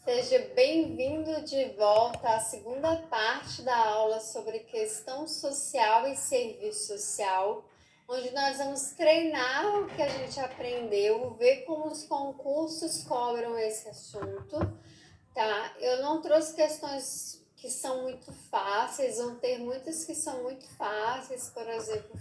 S1: Seja bem-vindo de volta à segunda parte da aula sobre questão social e serviço social, onde nós vamos treinar o que a gente aprendeu, ver como os concursos cobram esse assunto, tá? Eu não trouxe questões que são muito fáceis, vão ter muitas que são muito fáceis, por exemplo,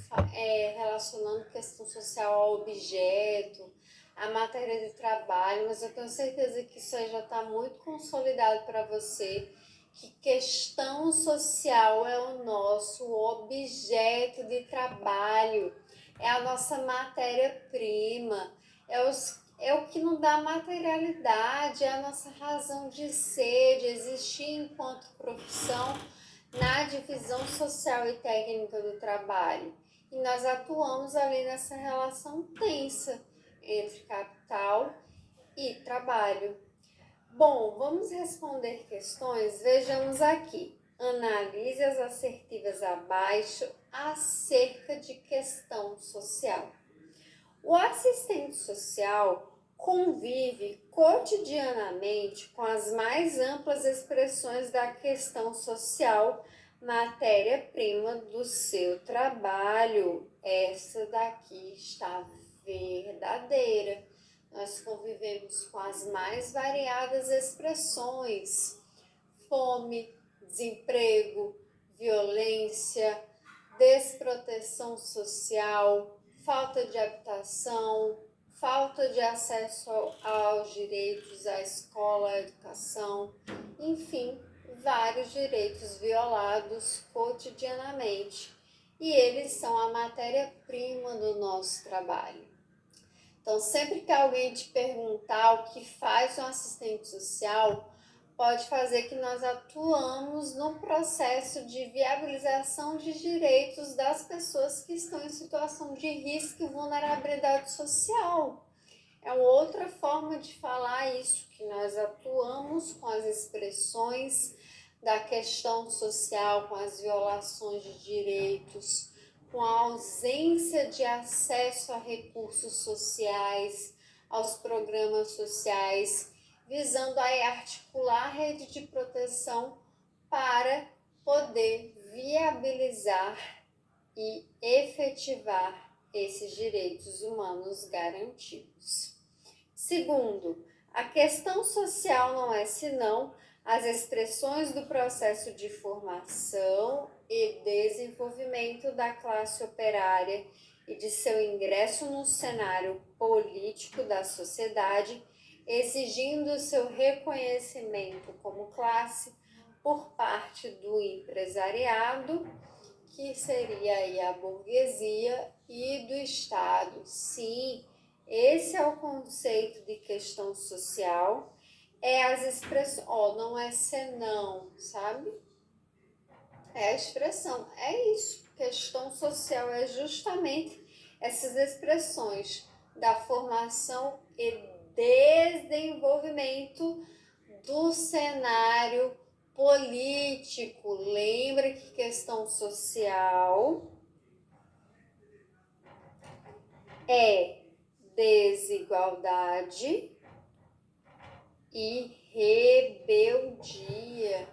S1: relacionando questão social ao objeto, a matéria de trabalho, mas eu tenho certeza que isso aí já está muito consolidado para você, que questão social é o nosso objeto de trabalho, é a nossa matéria-prima, é o que nos dá materialidade, é a nossa razão de ser, de existir enquanto profissão na divisão social e técnica do trabalho. E nós atuamos ali nessa relação tensa entre capital e trabalho. Bom, vamos responder questões. Vejamos aqui. Analise as assertivas abaixo acerca de questão social. O assistente social convive cotidianamente com as mais amplas expressões da questão social, matéria-prima do seu trabalho. Essa daqui está verdadeira. Nós convivemos com as mais variadas expressões: fome, desemprego, violência, desproteção social, falta de habitação, falta de acesso aos direitos à escola, à educação, enfim, vários direitos violados cotidianamente. E eles são a matéria-prima do nosso trabalho. Então, sempre que alguém te perguntar o que faz um assistente social, pode fazer que nós atuamos no processo de viabilização de direitos das pessoas que estão em situação de risco e vulnerabilidade social. É uma outra forma de falar isso, que nós atuamos com as expressões da questão social, com as violações de direitos, com a ausência de acesso a recursos sociais, aos programas sociais, visando aí articular a rede de proteção para poder viabilizar e efetivar esses direitos humanos garantidos. Segundo, a questão social não é senão as expressões do processo de formação e desenvolvimento da classe operária e de seu ingresso no cenário político da sociedade, exigindo seu reconhecimento como classe por parte do empresariado, que seria aí a burguesia, e do Estado. Sim, esse é o conceito de questão social, é as expressões, não é senão, sabe? É a expressão, é isso. Questão social é justamente essas expressões da formação e desenvolvimento do cenário político. Lembra que questão social é desigualdade e rebeldia.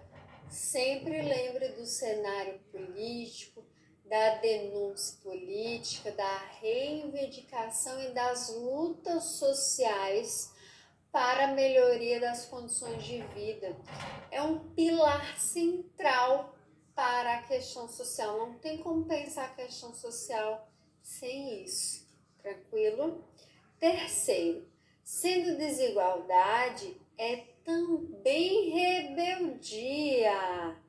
S1: Sempre lembre do cenário político, da denúncia política, da reivindicação e das lutas sociais para a melhoria das condições de vida. É um pilar central para a questão social. Não tem como pensar a questão social sem isso. Tranquilo? Terceiro, sendo desigualdade, é também rebeldia,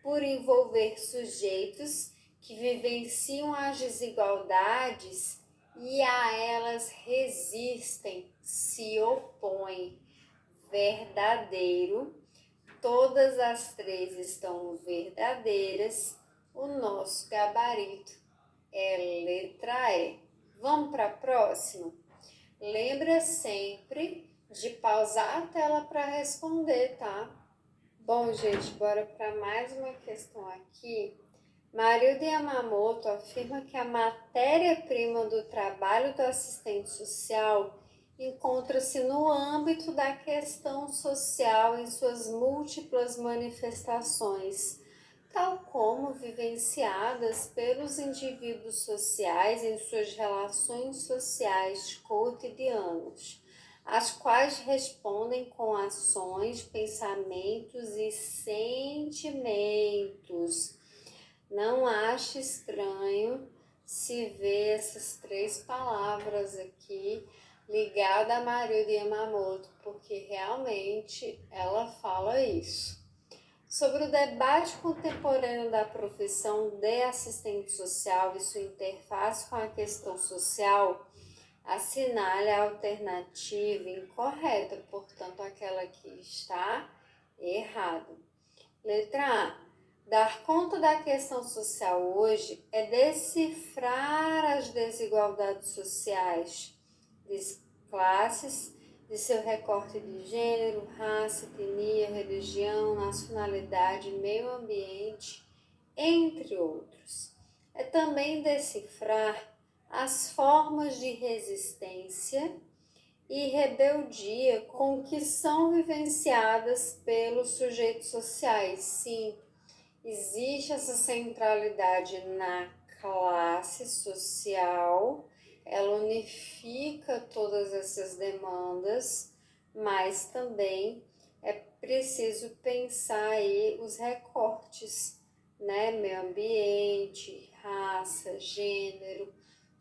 S1: por envolver sujeitos que vivenciam as desigualdades e a elas resistem, se opõem. Verdadeiro, todas as três estão verdadeiras, o nosso gabarito é letra E. Vamos para a próxima? Lembra sempre de pausar a tela para responder, tá? Bom, gente, bora para mais uma questão aqui. Marilda Yamamoto afirma que a matéria-prima do trabalho do assistente social encontra-se no âmbito da questão social em suas múltiplas manifestações, tal como vivenciadas pelos indivíduos sociais em suas relações sociais cotidianas, as quais respondem com ações, pensamentos e sentimentos. Não ache estranho se ver essas três palavras aqui ligadas a Marilda Yamamoto, porque realmente ela fala isso. Sobre o debate contemporâneo da profissão de assistente social e sua interface com a questão social, assinale a alternativa incorreta, portanto, aquela que está errada. Letra A. Dar conta da questão social hoje é decifrar as desigualdades sociais de classes, de seu recorte de gênero, raça, etnia, religião, nacionalidade, meio ambiente, entre outros. É também decifrar as formas de resistência e rebeldia com que são vivenciadas pelos sujeitos sociais. Sim, existe essa centralidade na classe social, ela unifica todas essas demandas, mas também é preciso pensar aí os recortes, né? Meio ambiente, raça, gênero,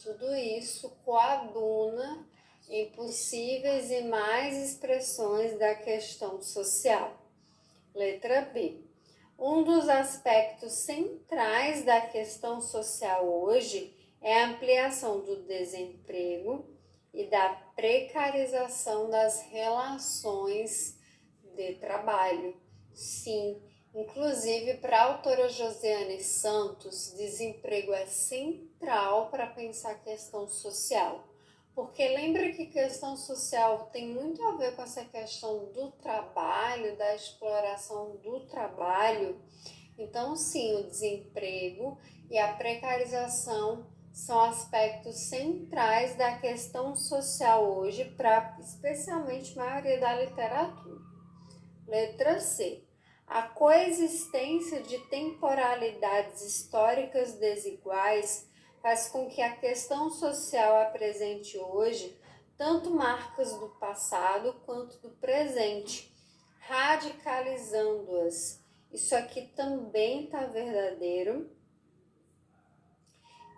S1: tudo isso coaduna em possíveis e mais expressões da questão social. Letra B. Um dos aspectos centrais da questão social hoje é a ampliação do desemprego e da precarização das relações de trabalho. Sim, inclusive para a autora Josiane Santos, desemprego é central para pensar a questão social. Porque lembra que questão social tem muito a ver com essa questão do trabalho, da exploração do trabalho. Então, sim, o desemprego e a precarização são aspectos centrais da questão social hoje, para especialmente a maioria da literatura. Letra C. A coexistência de temporalidades históricas desiguais faz com que a questão social apresente hoje tanto marcas do passado quanto do presente, radicalizando-as. Isso aqui também está verdadeiro.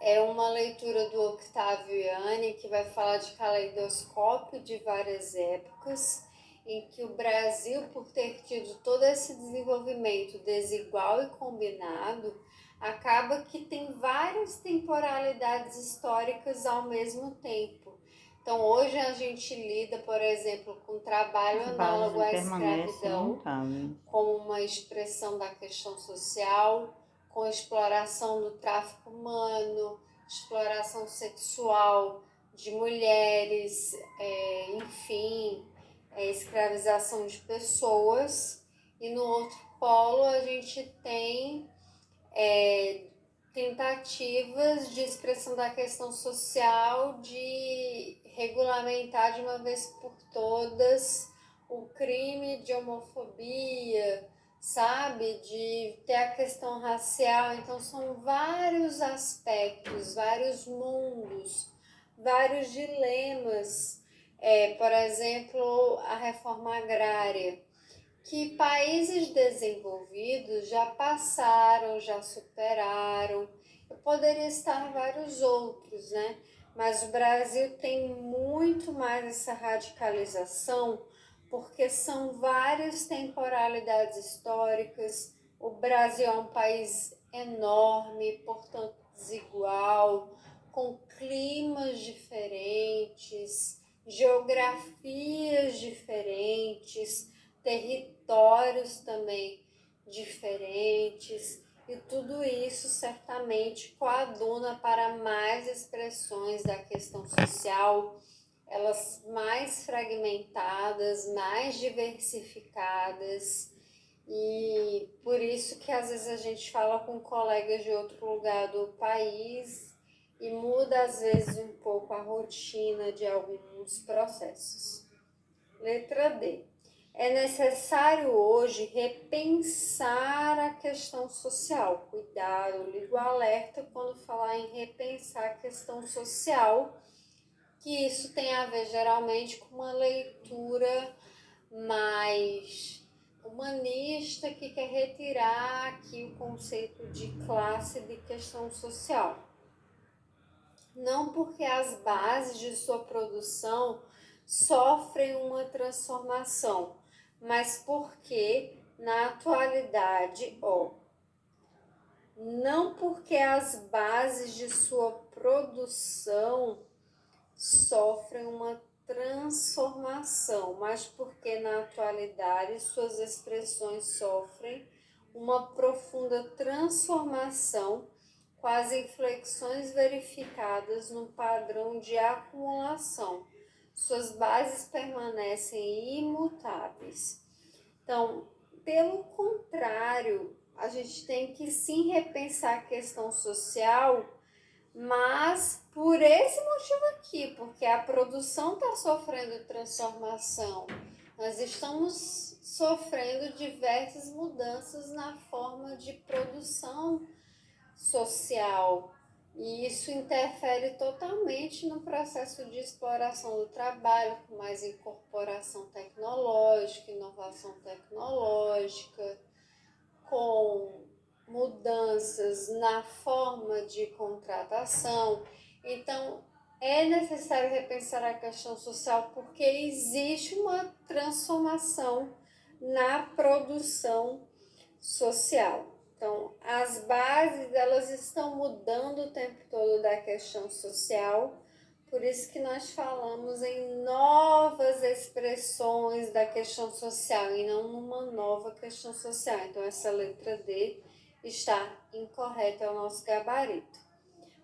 S1: É uma leitura do Octavio Yanni, que vai falar de caleidoscópio de várias épocas, em que o Brasil, por ter tido todo esse desenvolvimento desigual e combinado, acaba que tem várias temporalidades históricas ao mesmo tempo. Então, hoje a gente lida, por exemplo, com trabalho análogo à escravidão, como uma expressão da questão social, com exploração do tráfico humano, exploração sexual de mulheres, enfim, escravização de pessoas. E no outro polo a gente tem tentativas de expressão da questão social, de regulamentar de uma vez por todas o crime de homofobia, sabe? De ter a questão racial. Então são vários aspectos, vários mundos, vários dilemas. Por exemplo, a reforma agrária, que países desenvolvidos já passaram, já superaram. Eu poderia estar vários outros, né? Mas o Brasil tem muito mais essa radicalização, porque são várias temporalidades históricas. O Brasil é um país enorme, portanto desigual, com climas diferentes, geografias diferentes, territórios também diferentes, e tudo isso certamente coaduna para mais expressões da questão social, elas mais fragmentadas, mais diversificadas, e por isso que às vezes a gente fala com colegas de outro lugar do país e muda às vezes um pouco a rotina de alguns processos. Letra D. É necessário hoje repensar a questão social. Cuidado, ligo o alerta quando falar em repensar a questão social, que isso tem a ver geralmente com uma leitura mais humanista, que quer retirar aqui o conceito de classe de questão social. Não porque as bases de sua produção sofrem uma transformação, mas porque na atualidade, não porque as bases de sua produção sofrem uma transformação, mas porque na atualidade suas expressões sofrem uma profunda transformação com as inflexões verificadas no padrão de acumulação. Suas bases permanecem imutáveis. Então, pelo contrário, a gente tem que sim repensar a questão social, mas por esse motivo aqui, porque a produção está sofrendo transformação. Nós estamos sofrendo diversas mudanças na forma de produção social, e isso interfere totalmente no processo de exploração do trabalho, com mais incorporação tecnológica, inovação tecnológica, com mudanças na forma de contratação. Então, é necessário repensar a questão social porque existe uma transformação na produção social. Então, as bases, elas estão mudando o tempo todo da questão social, por isso que nós falamos em novas expressões da questão social e não numa nova questão social. Então, essa letra D está incorreta, é o nosso gabarito.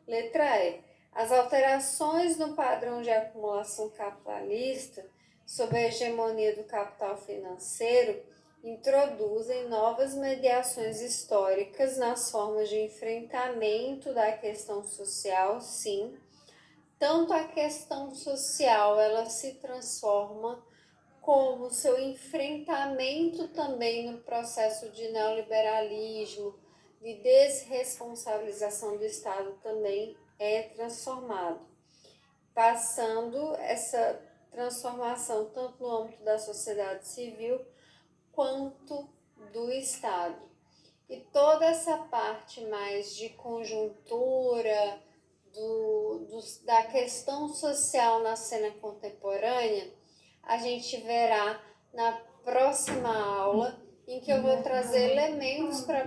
S1: Letra E. As alterações no padrão de acumulação capitalista, sob a hegemonia do capital financeiro, introduzem novas mediações históricas nas formas de enfrentamento da questão social, sim. Tanto a questão social ela se transforma, como seu enfrentamento também no processo de neoliberalismo, de desresponsabilização do Estado também é transformado, passando essa transformação tanto no âmbito da sociedade civil quanto do Estado. E toda essa parte mais de conjuntura, da questão social na cena contemporânea, a gente verá na próxima aula, em que eu vou trazer elementos para